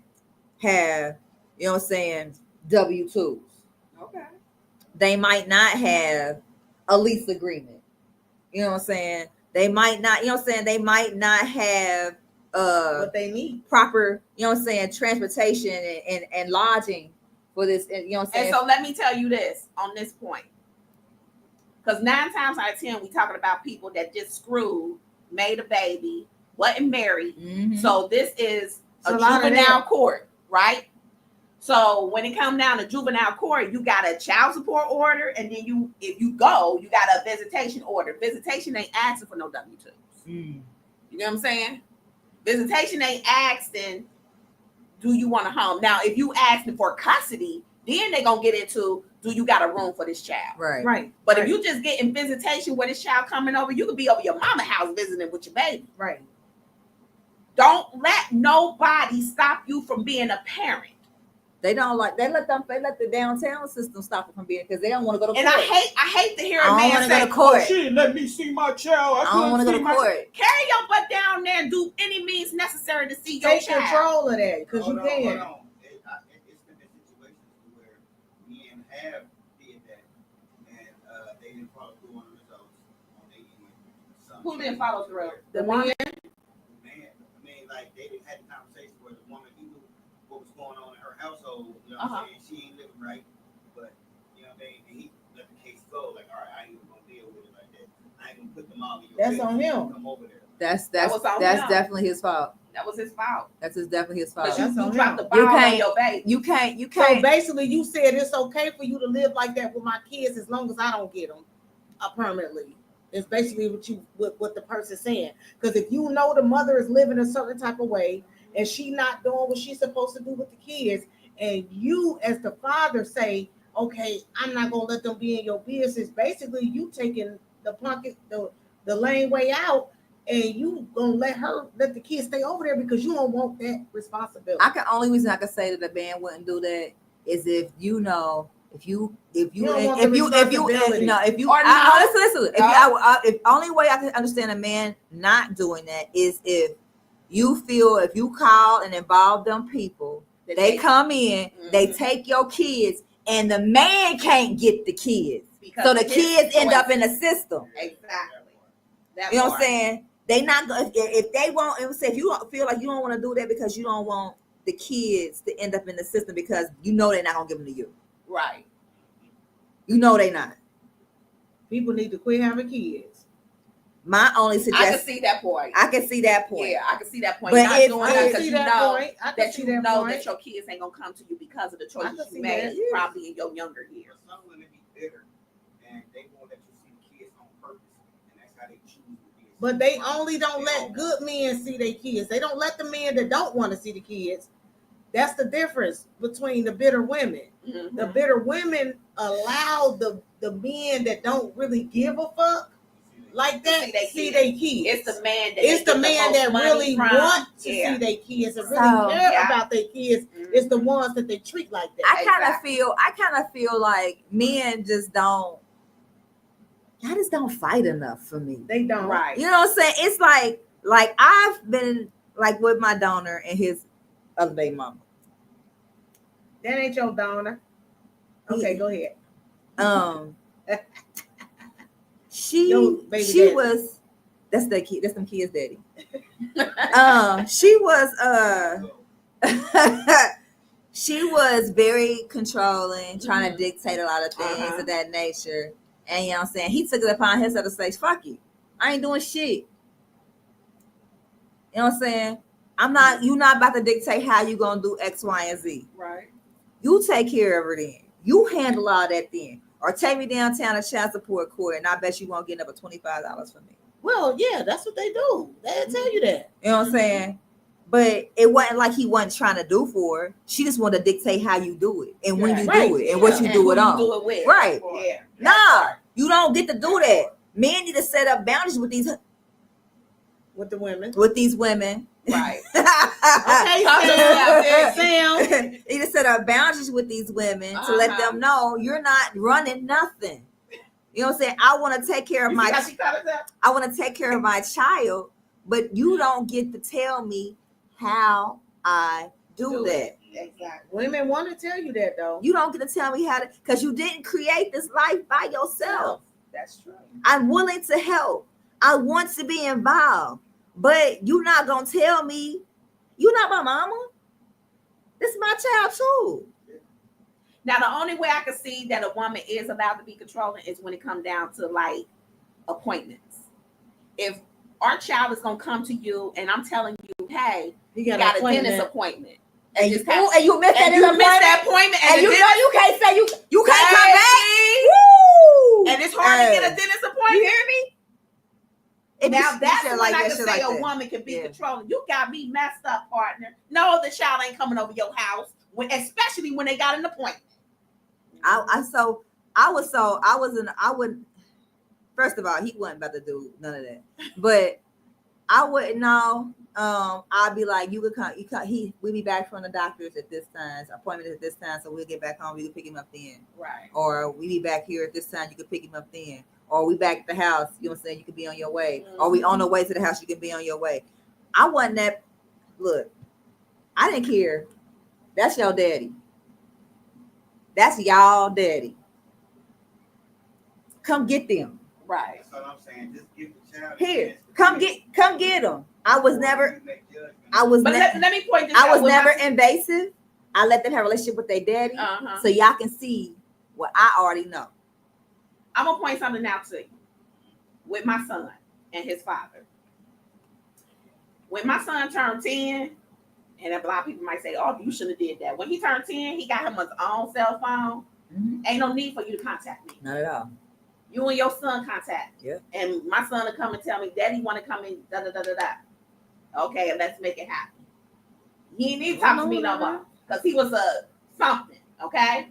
have, you know what I'm saying, W-2s. Okay. they might not have a lease agreement. You know what I'm saying? They might not, you know what I'm saying? They might not have what they need. Proper, you know what I'm saying, transportation and lodging for this, you know what I'm saying? And so let me tell you this on this point. Because 9 times out of 10, we talking about people that just screwed, made a baby, wasn't married. Mm-hmm. So this is a juvenile court, right? So when it comes down to juvenile court, you got a child support order, and then if you go, you got a visitation order. Visitation ain't asking for no W-2s. You know what I'm saying? Visitation ain't asking, do you want a home? Now, if you asking for custody, then they're gonna get into, do you got a room for this child? Right. But if you just getting visitation with this child coming over, you could be over your mama house visiting with your baby. Right. Don't let nobody stop you from being a parent. They don't let the downtown system stop them from being, because they don't want to go to court. And I hate to hear a man say, go to court. Oh, she didn't let me see my child. I don't want to go to court. Carry your butt down there and do any means necessary to see your Take child. control of that, because you can. Hold on. It's been situations where men have did that, and they didn't follow through on the results on their end. Who didn't follow through? The man. Like they didn't have the conversation where the woman knew what was going on in her household. You know what I'm saying? She ain't living right, but you know what I mean. And he let the case go. Like, all right, I ain't even gonna deal with it like that. I ain't gonna put them all in your That's face. on him. Come over there. That's definitely his fault. That was his fault. That's definitely his fault. Because you on dropped him. the ball on your baby. You can't. So basically, you said it's okay for you to live like that with my kids as long as I don't get them permanently. It's basically what the person's saying. Because if you know the mother is living a certain type of way and she not doing what she's supposed to do with the kids, and you as the father say, okay, I'm not gonna let them be in your business. Basically, you taking the lane way out, and you gonna let the kids stay over there because you don't want that responsibility. Only reason I can say that a man wouldn't do that is if you know. If only way I can understand a man not doing that is if you call and involve them people, they come in, they take your kids, and the man can't get the kids, so the kids end up in the system. Exactly. You know what I'm saying? They not if they won't. If you don't feel like you don't want to do that because you don't want the kids to end up in the system because you know they're not gonna give them to you. Right. You know they not. People need to quit having kids. My only suggestion. I can see that point. I can see that point. Yeah, I can see that point. But not if doing I that can because you know that your kids ain't gonna come to you because of the choices you made, probably in your younger years. Some women be bitter, and they won't let you see the kids on purpose, and that's how they choose the kids. But they only don't let good men see their kids. They don't let the men that don't want to see the kids. That's the difference between the bitter women. Mm-hmm. The bitter women allow the men that don't really give a fuck like that see their kids. It's the man that really want to see their kids and really care about their kids. Mm-hmm. It's the ones that they treat like that. I kind of feel like men just don't. Y'all just don't fight enough for me. They don't. Right. You know what I'm saying? It's like I've been like with my donor and his other baby mama. That ain't your donor. Okay, go ahead. She daddy. was that's the kid. That's them kids' daddy. She was she was very controlling, trying to dictate a lot of things of that nature. And you know what I'm saying? He took it upon himself to say, fuck you. I ain't doing shit. You know what I'm saying? You're not about to dictate how you gonna do X, Y, and Z. Right. You take care of it then. You handle all that then. Or take me downtown to child support court, and I bet you won't get up to $25 from me. Well, yeah, that's what they do. They'll tell you that. You know what I'm saying? But it wasn't like he wasn't trying to do for her. She just wanted to dictate how you do it and when you do it and what you do it on. Do it with. Right. Yeah. Nah, you don't get to do that. Men need to set up boundaries with these women. Right. Okay, Sam. Need to set up boundaries with these women to let them know you're not running nothing. You know what I'm saying? I want to take care of my child, but you don't get to tell me how I do that. Exactly. Women want to tell you that though. You don't get to tell me how to, because you didn't create this life by yourself. That's true. I'm willing to help. I want to be involved, but you're not gonna tell me you're not my mama. This is my child too. Now, the only way I can see that a woman is allowed to be controlling is when it comes down to like appointments. If our child is gonna come to you and I'm telling you, hey, you got a dentist appointment. And you missed that appointment, and you know you can't say you can't come back. Woo! And it's hard to get a dentist appointment. You hear me? Now that's when I can say a woman can be controlling. You got me messed up, partner. No, the child ain't coming over your house, especially when they got an appointment. First of all, he wasn't about to do none of that, but I wouldn't know. I'd be like, you could come. We'll be back from the doctors at this time, appointment at this time, so we'll get back home. We can pick him up then, right? Or we be back here at this time. You can pick him up then, or we back at the house. You know what I'm saying? You can be on your way, or we on the way to the house. You can be on your way. I wasn't that. Look, I didn't care. That's your daddy. That's y'all daddy. Come get them. Right. That's what I'm saying. Just give the child here. Come get them. I was never. Let me point this out. I was with never invasive. I let them have a relationship with their daddy, so y'all can see what I already know. I'm gonna point something out to you with my son and his father. When my son turned 10, and a lot of people might say, "Oh, you shouldn't have did that." When he turned 10, he got him his own cell phone. Mm-hmm. Ain't no need for you to contact me. Not at all. You and your son contact. Yeah. And my son will come and tell me, Daddy want to come in, da da da da da. Okay, let's make it happen. He ain't need to talk to me no more. Because he was a something. Okay.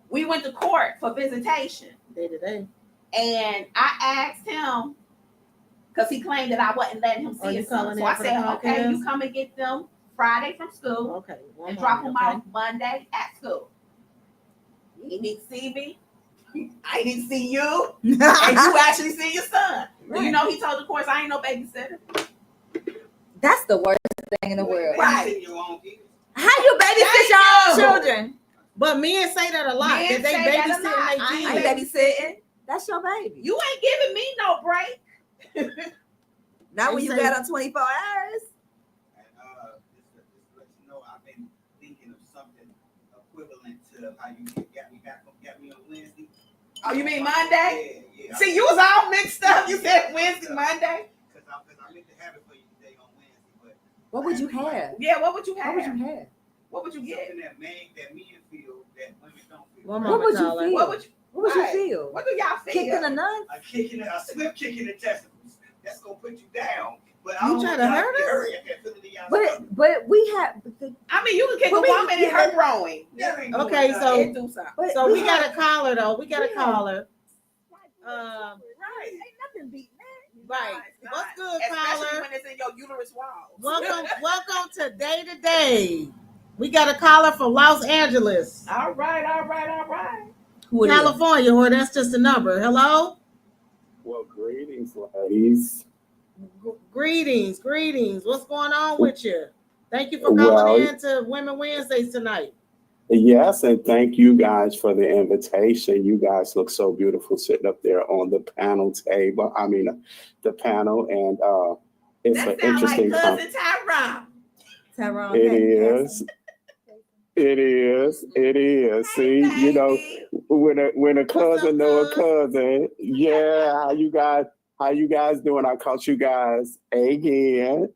We went to court for visitation. And I asked him, because he claimed that I wasn't letting him see his son. So I said, okay, you come and get them Friday from school. Okay. And drop them off Monday at school. You need to see me. I need to see you. And you actually see your son. Right. You know, he told the course, I ain't no babysitter. That's the worst thing in the world. Right. How you babysit your own children? But men say that a lot. Men that they babysitting their I ain't babysitting. That's your baby. You ain't giving me no break. Not when you got on 24 hours. And just to let you know, I've been thinking of something equivalent to how you got me on Wednesday. Oh, you mean Monday? Yeah. See, you was all mixed up. You said Wednesday, Monday. Because I meant to have it for you today on Wednesday, but what would you have? Yeah, what would you have? What would you have? What would you get? Something that men feel that women don't feel. What would you feel? What would you feel? What do y'all feel? Kicking a nun? A slip kick in the testicles. That's gonna put you down. But you trying to hurt us? But we have. I mean, you can kick a woman in her growing. Okay, so we got a caller though. We got a caller. Right. Ain't nothing beating that. Right. What's good, Especially caller? when it's in your uterus wall. Welcome to Day to Day. We got a caller from Los Angeles. All right. California, or that's just a number. Hello? Well, greetings, ladies. Greetings. What's going on with you? Thank you for calling in to Women Wednesdays tonight. Yes, and thank you guys for the invitation. You guys look so beautiful sitting up there on the panel table. I mean, the panel, and it's an interesting like cousin Tyrone. It is. See, you know, when a cousin know a cousin, yeah. How you guys doing? I caught you guys again.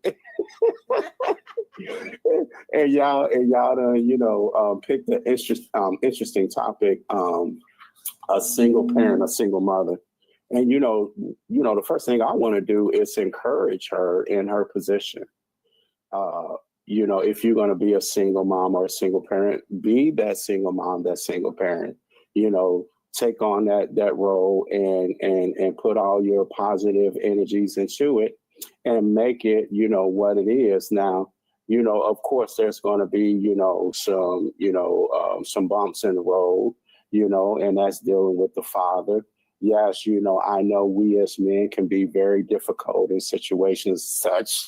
and y'all done, picked an interesting topic. A single parent, a single mother. And the first thing I want to do is encourage her in her position. If you're going to be a single mom or a single parent, be that single mom, that single parent, take on that role and put all your positive energies into it and make it, what it is. Now, of course, there's going to be, some bumps in the road, and that's dealing with the father. Yes, I know we as men can be very difficult in situations such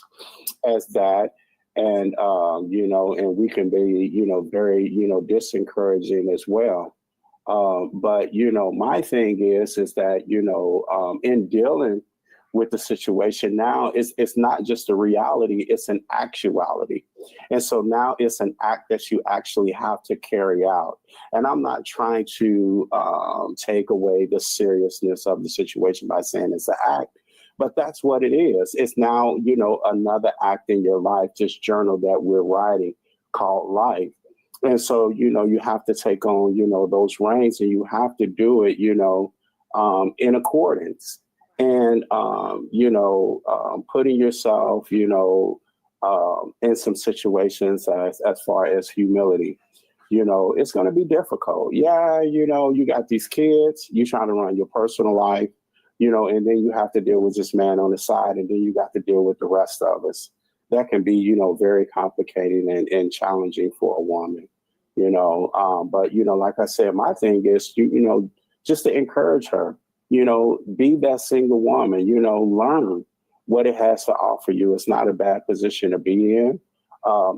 as that. And and we can be, very, disencouraging as well. But my thing is that in dealing with the situation now, it's not just a reality; it's an actuality, and so now it's an act that you actually have to carry out. And I'm not trying to take away the seriousness of the situation by saying it's an act, but that's what it is. It's now another act in your life, this journal that we're writing called life. And so, you have to take on, those reins, and you have to do it, in accordance. And, putting yourself, in some situations as far as humility, it's going to be difficult. Yeah, you got these kids, you're trying to run your personal life, and then you have to deal with this man on the side, and then you got to deal with the rest of us. That can be, very complicated and challenging for a woman. But like I said, my thing is just to encourage her, be that single woman, learn what it has to offer you. It's not a bad position to be in.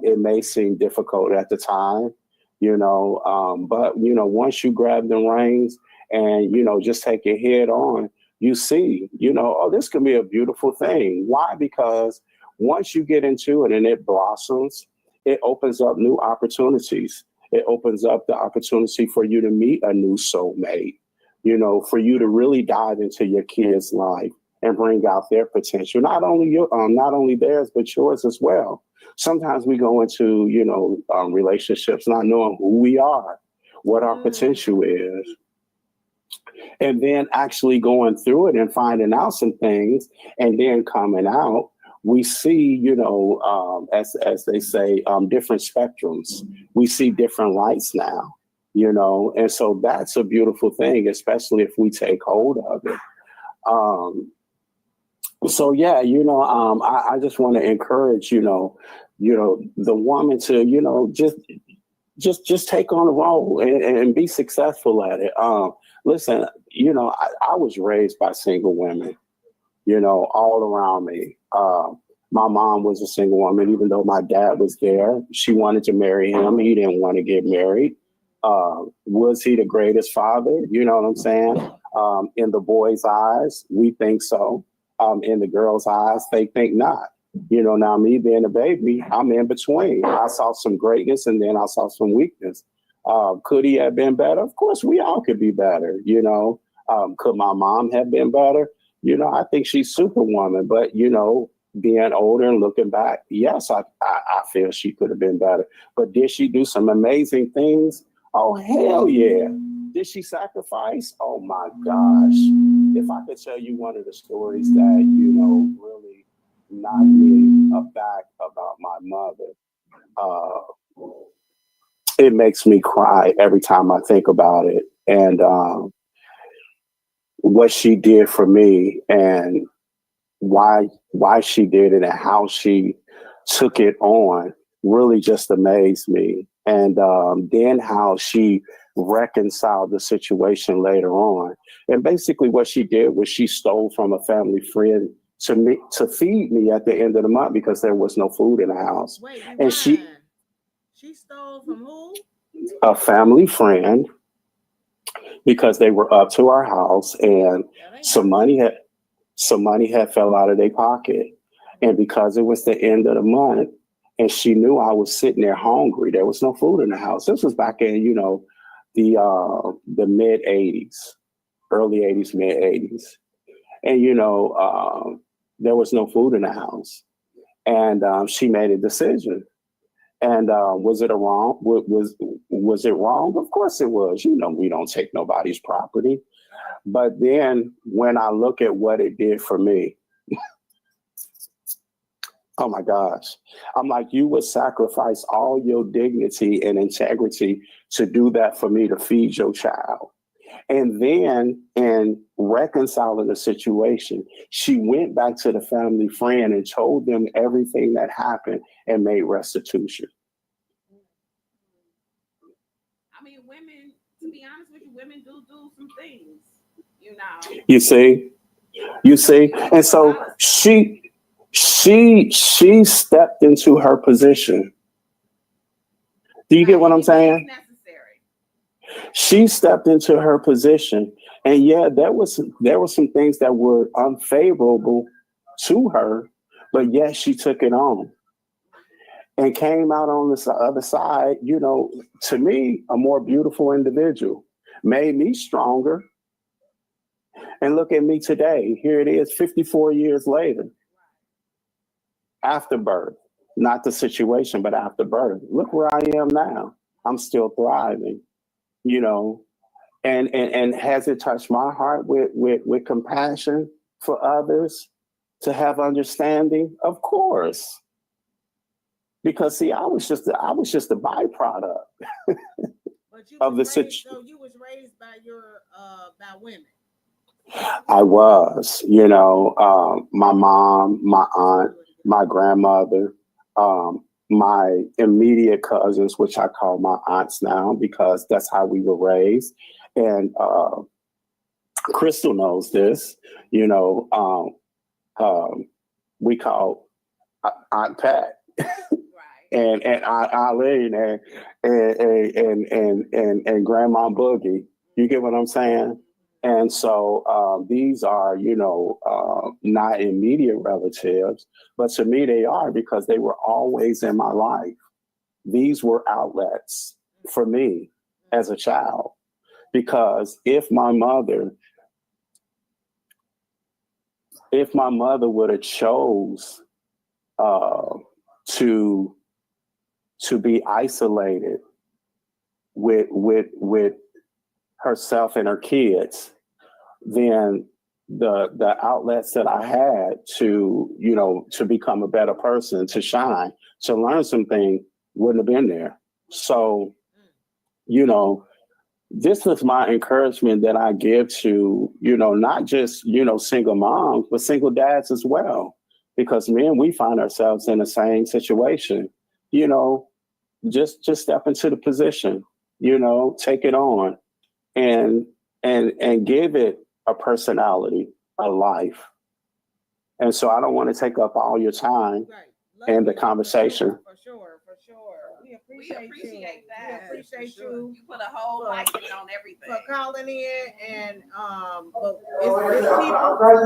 It may seem difficult at the time, but once you grab the reins and just take it head on, you see, oh, this can be a beautiful thing. Why? Because once you get into it and it blossoms, it opens up new opportunities. It opens up the opportunity for you to meet a new soulmate, for you to really dive into your kids' life and bring out their potential, not only theirs, but yours as well. Sometimes we go into, relationships not knowing who we are, what our potential is, and then actually going through it and finding out some things, and then coming out. We see, as they say, different spectrums. We see different lights now, and so that's a beautiful thing, especially if we take hold of it. So yeah, I just want to encourage, the woman to, just take on a role and be successful at it. Listen, I was raised by single women, all around me. My mom was a single woman, even though my dad was there. She wanted to marry him. He didn't want to get married. Was he the greatest father? You know what I'm saying? In the boys' eyes, we think so. In the girls' eyes, they think not. Now me being a baby, I'm in between. I saw some greatness and then I saw some weakness. Could he have been better? Of course, we all could be better. Could my mom have been better? I think she's superwoman, but being older and looking back, yes, I feel she could have been better. But did she do some amazing things? Oh, hell yeah. Did she sacrifice? Oh my gosh. If I could tell you one of the stories that, really knocked me aback about my mother, it makes me cry every time I think about it. And what she did for me and why she did it and how she took it on really just amazed me. And then how she reconciled the situation later on. And basically what she did was she stole from a family friend to feed me at the end of the month because there was no food in the house. Wait, and she stole from who? A family friend, because they were up to our house and some money had fell out of their pocket. And because it was the end of the month and she knew I was sitting there hungry, there was no food in the house. This was back in, the mid 80s, early 80s, mid 80s. And, there was no food in the house. And she made a decision. And was it wrong? Was it wrong? Of course it was. We don't take nobody's property. But then when I look at what it did for me, oh my gosh, I'm like, you would sacrifice all your dignity and integrity to do that for me, to feed your child. And then in reconciling the situation, she went back to the family friend and told them everything that happened and made restitution. I mean, women, to be honest with you, women do some things, You see? And so she She stepped into her position. Do you get what I'm saying? She stepped into her position, and yeah, there were some things that were unfavorable to her, but yet she took it on and came out on the other side. You know, to me, a more beautiful individual, made me stronger. And look at me today. Here it is, 54 years later, after birth. Not the situation, but after birth. Look where I am now. I'm still thriving. You know, and has it touched my heart with compassion for others to have understanding? Of course, because see, I was just a byproduct of the situation. So you was raised by by women. I was, you know, my mom, my aunt, my grandmother, my immediate cousins, which I call my aunts now because that's how we were raised. And Crystal knows this, you know, we call Aunt Pat and Aunt Eileen and Grandma Boogie. You get what I'm saying? And so these are, you know, not immediate relatives, but to me they are because they were always in my life. These were outlets for me as a child. Because if my mother would have chose to be isolated with herself and her kids, then the outlets that I had to, you know, to become a better person, to shine, to learn something wouldn't have been there. So, you know, this is my encouragement that I give to, you know, not just, you know, single moms, but single dads as well. Because men, we find ourselves in the same situation. You know, just step into the position, you know, take it on and give it a personality, a life. And so I don't want to take up all your time in the conversation. For sure. We appreciate that. We appreciate you. You put a whole light on everything. For calling in and but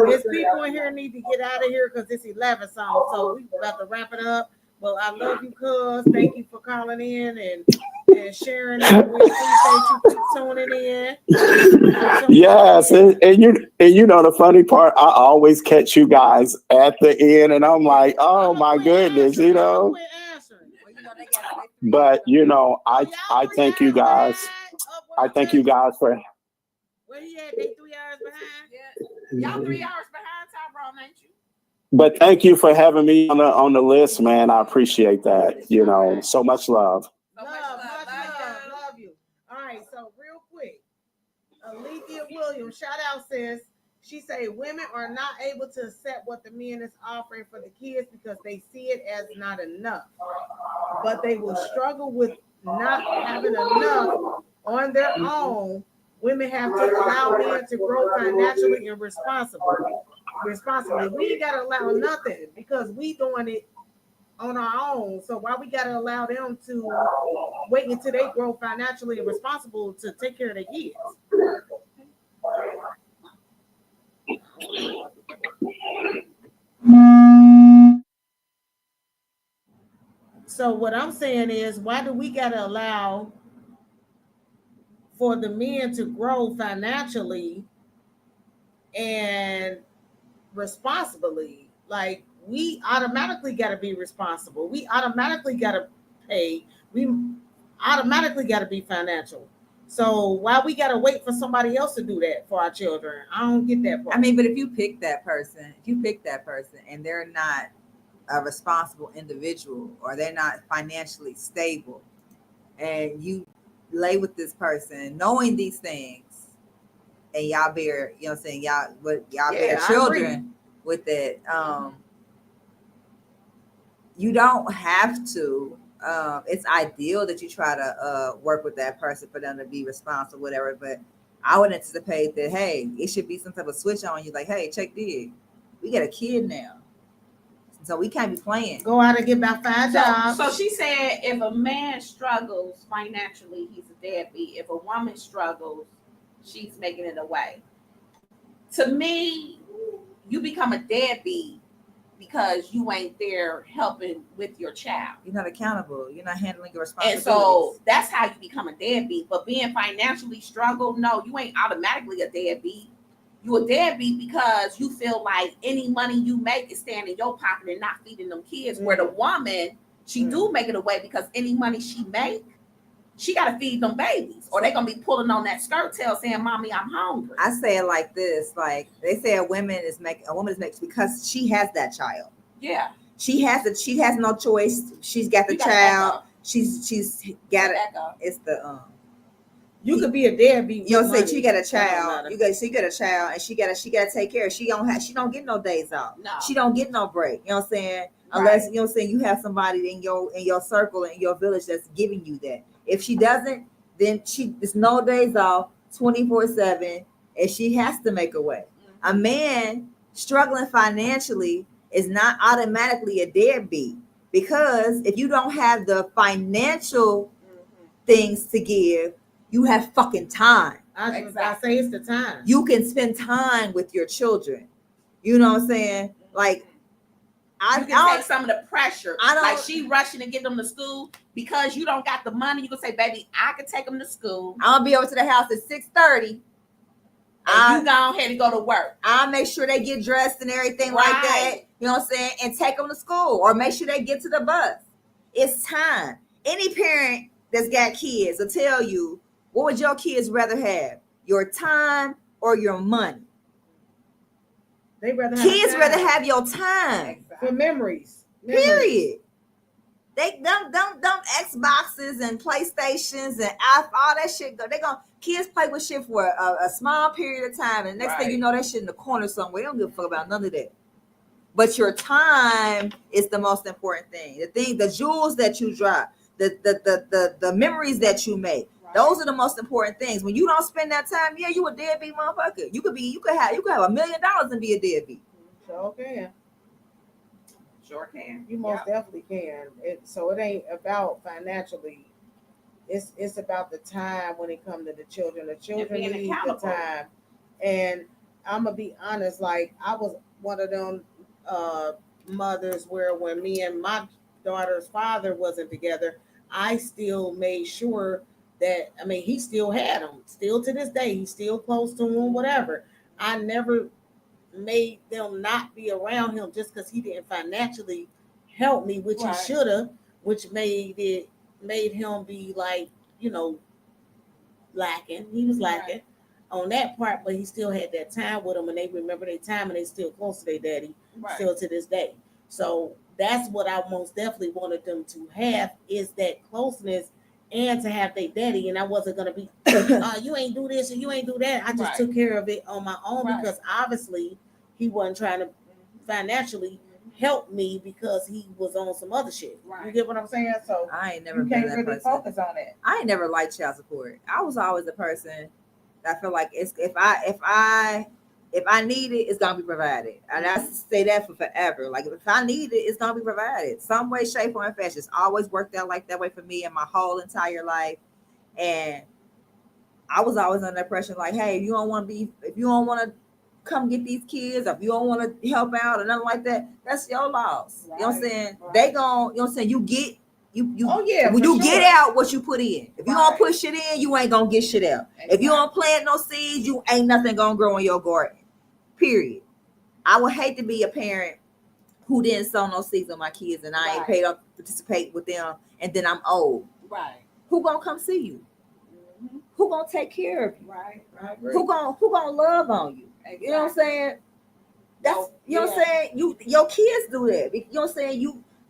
it's people in here need to get out of here because it's 11 songs. So we about to wrap it up. Well, I love you, cuz. Thank you for calling in and sharing it. We appreciate you tuning in. Yes, and you know the funny part, I always catch you guys at the end, and I'm like, oh my goodness, you know. But you know, I thank you guys. I thank you guys for. Where he at? They 3 hours behind. Yeah. Y'all 3 hours behind Tyrone, ain't you? But thank you for having me on the list, man. I appreciate that. You know, so much love. Love you. All right, so real quick, Alethea Williams, shout out, sis. She say women are not able to accept what the men is offering for the kids because they see it as not enough. But they will struggle with not having enough on their own. Women have to allow men to grow financially and responsibly. We ain't gotta allow nothing because we doing it on our own. So why we gotta allow them to wait until they grow financially and responsible to take care of their kids? So what I'm saying is, why do we gotta allow for the men to grow financially and responsibly? Like, we automatically got to be responsible. We automatically got to pay. We automatically got to be financial. So why we got to wait for somebody else to do that for our children? I don't get that part. I mean, but if you pick that person and they're not a responsible individual or they're not financially stable, and you lay with this person knowing these things, and y'all bear, you know what I'm saying, y'all bear children with it, you don't have to. It's ideal that you try to work with that person for them to be responsible, whatever. But I would anticipate that, hey, it should be some type of switch on you, like, hey, check this, we got a kid now. It's So we can't be playing. Go out and get about 5 jobs. So she said if a man struggles financially, he's a deadbeat. If a woman struggles, she's making it away. To me, you become a deadbeat because you ain't there helping with your child. You're not accountable. You're not handling your responsibilities. And so that's how you become a deadbeat. But being financially struggled, no, you ain't automatically a deadbeat. You a deadbeat because you feel like any money you make is staying in your pocket and not feeding them kids. Where the woman, she do make it away because any money she make, she got to feed them babies, or they gonna be pulling on that skirt tail saying, "Mommy, I'm hungry." I say it like this: like they say, a woman is making because she has that child. Yeah, she has it. She has no choice. She's got the child. She's got it. It's the You could be a deadbeat. You know, say she got a child. She got a child, and she gotta take care. She don't get no days off. No. She don't get no break. You know what I'm saying? Unless you know what I'm saying, you have somebody in your circle, in your village, that's giving you that. If she doesn't, then there's no days off, 24/7, and she has to make a way. A man struggling financially is not automatically a deadbeat, because if you don't have the financial things to give, you have fucking time. I say it's the time. You can spend time with your children. You know what I'm saying? Like, you can take some of the pressure. Like she rushing to get them to school because you don't got the money. You can say, "Baby, I can take them to school. I'll be over to the house at 6:30. You go ahead and go to work. I'll make sure they get dressed and everything like that. You know what I'm saying? And take them to school, or make sure they get to the bus. It's time. Any parent that's got kids will tell you, what would your kids rather have? Your time or your money? They rather have kids rather have your time for memories. Period. They them Xboxes and PlayStations and all that shit. Kids play with shit for a small period of time, and next thing you know, that shit in the corner somewhere. They don't give a fuck about none of that. But your time is the most important thing. The jewels that you drop, the memories that you make. Those are the most important things. When you don't spend that time, you a deadbeat motherfucker. You could have $1 million and be a deadbeat. Sure can. Sure can. You most definitely can. So it ain't about financially. It's about the time when it comes to the children. The children need the time. And I'm gonna be honest, like I was one of them mothers where when me and my daughter's father wasn't together, I still made sure that, he still had him. Still to this day, he's still close to him, whatever. I never made them not be around him just because he didn't financially help me, which he should have, which made him be like, lacking. He was lacking on that part, but he still had that time with them, and they remember their time, and they still close to their daddy still to this day. So that's what I most definitely wanted them to have, is that closeness and to have their daddy. And I wasn't going to be, you ain't do this and you ain't do that. I just took care of it on my own because obviously he wasn't trying to financially help me because he was on some other shit. You get what I'm saying? So I ain't never you can't really focus on it. I ain't never liked child support. I was always a person that feel like if I need it, it's gonna be provided. And I say that for forever. Like if I need it, it's gonna be provided. Some way, shape, or fashion. It's always worked out like that way for me in my whole entire life. And I was always under pressure, like, hey, if you don't want to come get these kids, or if you don't want to help out or nothing like that, that's your loss. You know what I'm saying? They gon', you know what I'm saying? You get when you get out what you put in. If you don't put shit in, you ain't gonna get shit out. If you don't plant no seeds, you ain't nothing gonna grow in your garden. Period. I would hate to be a parent who didn't sow no seeds on my kids, and I ain't paid up to participate with them, and then I'm old. Who gonna come see you? Who gonna take care of you? Who gonna love on you? You know what I'm saying? That's you know what I'm saying. Your kids do that. You know what I'm saying.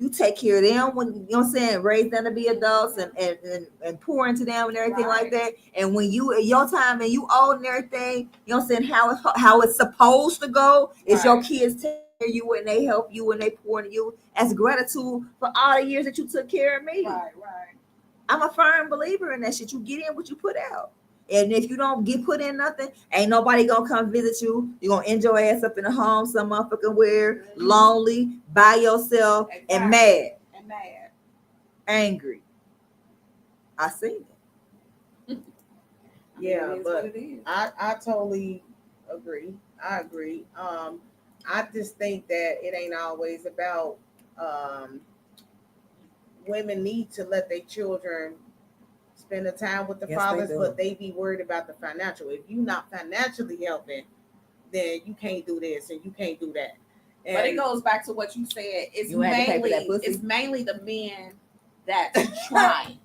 You take care of them when you know what I'm saying. Raise them to be adults and pour into them and everything like that. And when your time and you old and everything, you know what I'm saying. How it's supposed to go is your kids take care of you and they help you and they pour into you as gratitude for all the years that you took care of me. I'm a firm believer in that shit. You get in what you put out. And if you don't get put in nothing, ain't nobody gonna come visit you. You're gonna enjoy ass up in the home, some motherfucking where, lonely, by yourself, and mad. Angry. I seen it. Yeah, but I totally agree. I agree. I just think that it ain't always about women need to let their children spend the time with the fathers, but they be worried about the financial. If you not financially helping, then you can't do this and you can't do that. And but it goes back to what you said. It's mainly the men that's trying.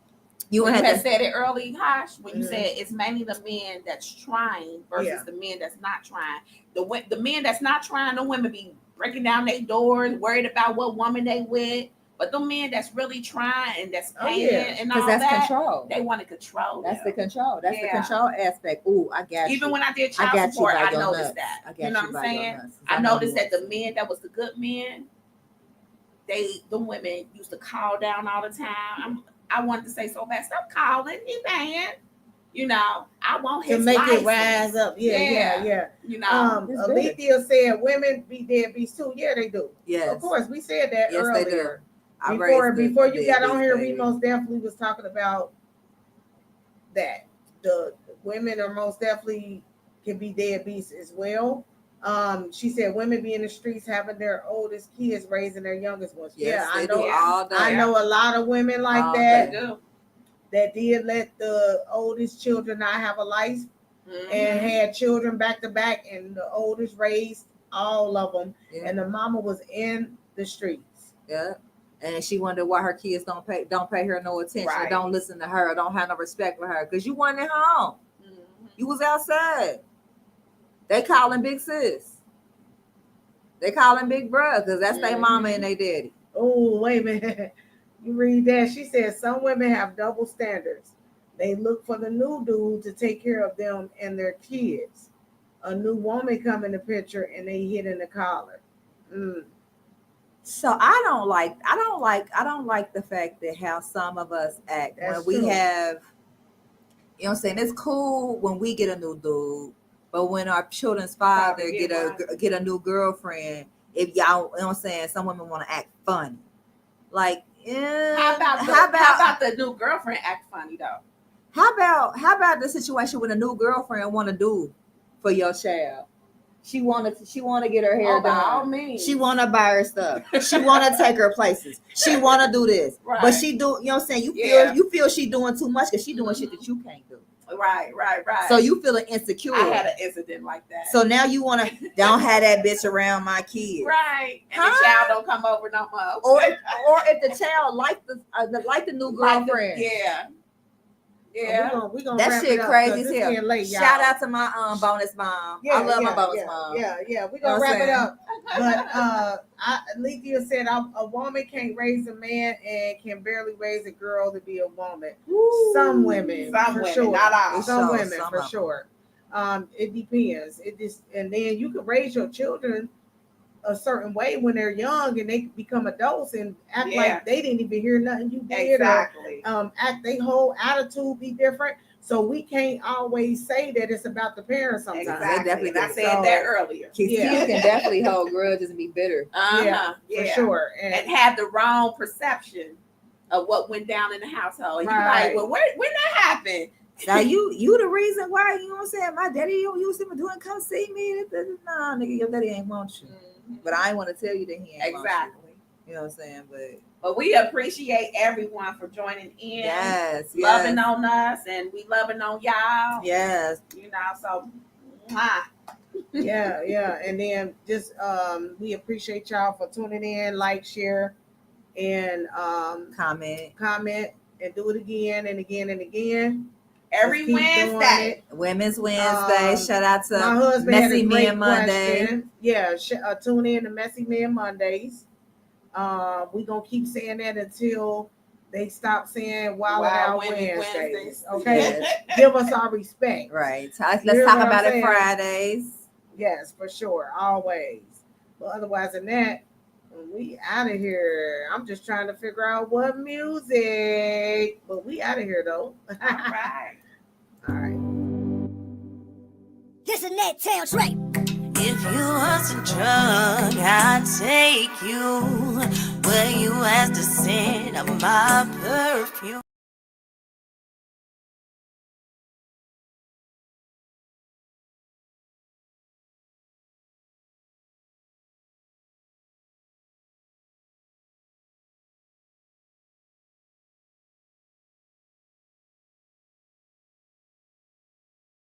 You had said it early, Hosh, when you said it's mainly the men that's trying versus the men that's not trying. The men that's not trying, the women be breaking down their doors, worried about what woman they with. But the men that's really trying and that's paying and all that's that, control. They want to control. That's the control. That's the control aspect. Ooh, I got you. Even when I did child support, I noticed that. You know what I'm saying? I noticed that the men that was the good men, the women used to call down all the time. I wanted to say so bad, stop calling, he paying. You know, I want his to make license. it rise up. Yeah. You know, Alethea said women be deadbeats too. Yeah, they do. Yes. Of course, we said that earlier. They Before you got on here, we most definitely was talking about that. The women are most definitely can be deadbeats as well. She said women be in the streets having their oldest kids raising their youngest ones. Yes, I know. I know a lot of women like that. That did let the oldest children not have a life and had children back to back, and the oldest raised all of them, and the mama was in the streets. Yeah, and she wondered why her kids don't pay her no attention, don't listen to her, don't have no respect for her, because you wasn't at home. You was outside. They calling big sis. They calling big bro, because that's their mama and they daddy. Oh, wait a minute. You read that. She said some women have double standards. They look for the new dude to take care of them and their kids. A new woman come in the picture and they hit in the collar. So I don't like the fact that how some of us act when we have, you know what I'm saying? It's cool when we get a new dude, but when our children's father get a new girlfriend, if y'all, you know what I'm saying, some women want to act funny. Like, how about the new girlfriend act funny though? How about the situation when a new girlfriend want to do for your child? She want to get her hair done. She want to buy her stuff. She want to take her places. She want to do this, but she do. You know what I'm saying? You feel she doing too much because she doing shit that you can't do. Right. So you feeling insecure. I had an incident like that. So now you want to don't have that bitch around my kids. Right. And the child don't come over no more. Or if the child like the new girlfriend. Yeah. We gonna that shit crazy as hell. Late, shout out to my bonus mom. I love my bonus mom. Yeah. We gonna wrap it up. But Alethea said a woman can't raise a man and can barely raise a girl to be a woman. Some women, for sure. Not all. Some women, for sure. It depends. And then you can raise your children a certain way when they're young and they become adults and act like they didn't even hear nothing you did. Exactly. Or their whole attitude be different. So we can't always say that it's about the parents sometimes. Exactly. I said that earlier. Kids can definitely hold grudges and be bitter. For sure. And have the wrong perception of what went down in the household. And you're like, well, when that happened? Now you the reason why, you know what I'm saying? My daddy used to doing come see me. Nah, nigga, your daddy ain't want you. But I ain't want to tell you that he ain't want you. You know what I'm saying? But we appreciate everyone for joining in. Loving on us, and we loving on y'all. Yes. You know, so yeah. And then just we appreciate y'all for tuning in, like, share, and comment, and do it again and again and again. Every Wednesday. Women's Wednesday. Shout out to my husband Messy Men Monday. Yeah, tune in to Messy Men Mondays. We're going to keep saying that until they stop saying Wild Out Wednesdays. Okay? Give us our respect. Right. Let's talk about it Fridays. Yes, for sure. Always. But otherwise than that, we out of here. I'm just trying to figure out what music. But we out of here, though. All right. All right. Podcast.Let tell Trey. If you was a drug, I'd take you where you ask the scent of my perfume.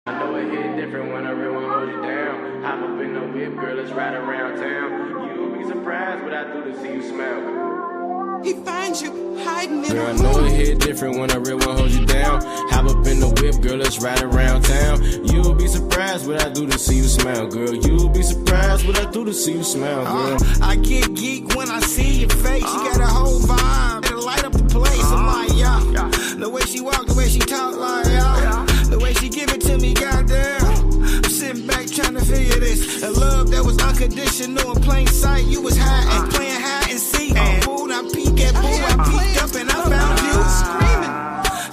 I know it hit different when a real one hold you down. Hop up in the whip, girl, let's ride around town. You'll be surprised what I do to see you smile. He finds you hiding in Girl, I know it hit different when a real one holds you down. Hop up in the whip, girl, let's ride around town. You'll be surprised what I do to see you smile, girl. You'll be surprised what I do to see you smile, girl. I get geek when I see your face. You got a whole vibe, it'll light up the place. I'm like, yeah. The way she walk, the way she talk, like, yeah. The way she give it to me, goddamn. I'm sitting back trying to figure this. A love that was unconditional in plain sight. You was hiding, playing hide and seek. Food, I peek at boo, I peeked up and I found you screaming.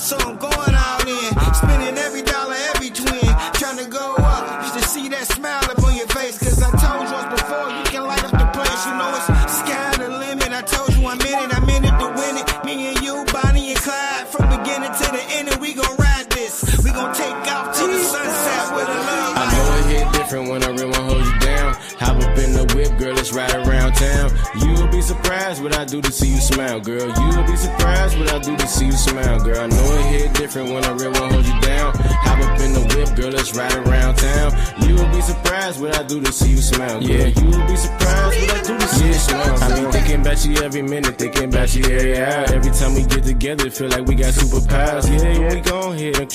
So I'm going all in, spending every dollar, every twin, trying to go up just to see that smile up on your face. Cause I told you once before, you can light up the place. You know it's sky the limit. I told you I'm in it to win it. Me and you, Bonnie and Clyde, from beginning to the end, and we gon' ride this. We gon' take off to the sunset with a love. I know it hit different when a real one holds you down. Hop up in the whip, girl, let's ride around town. You'll be surprised what I do to see you smile, girl. You'll be surprised what I do to see you smile, girl. I know it hit different when a real one holds you down. Hop up in the whip, girl, let's ride around town. You'll be surprised what I do to see you smile, girl. Yeah, you'll be surprised what I do to see you smile. I be thinking about you every minute, thinking about you every hour. Every time we get together, feel like we got superpowers. Yeah, we gon' hit and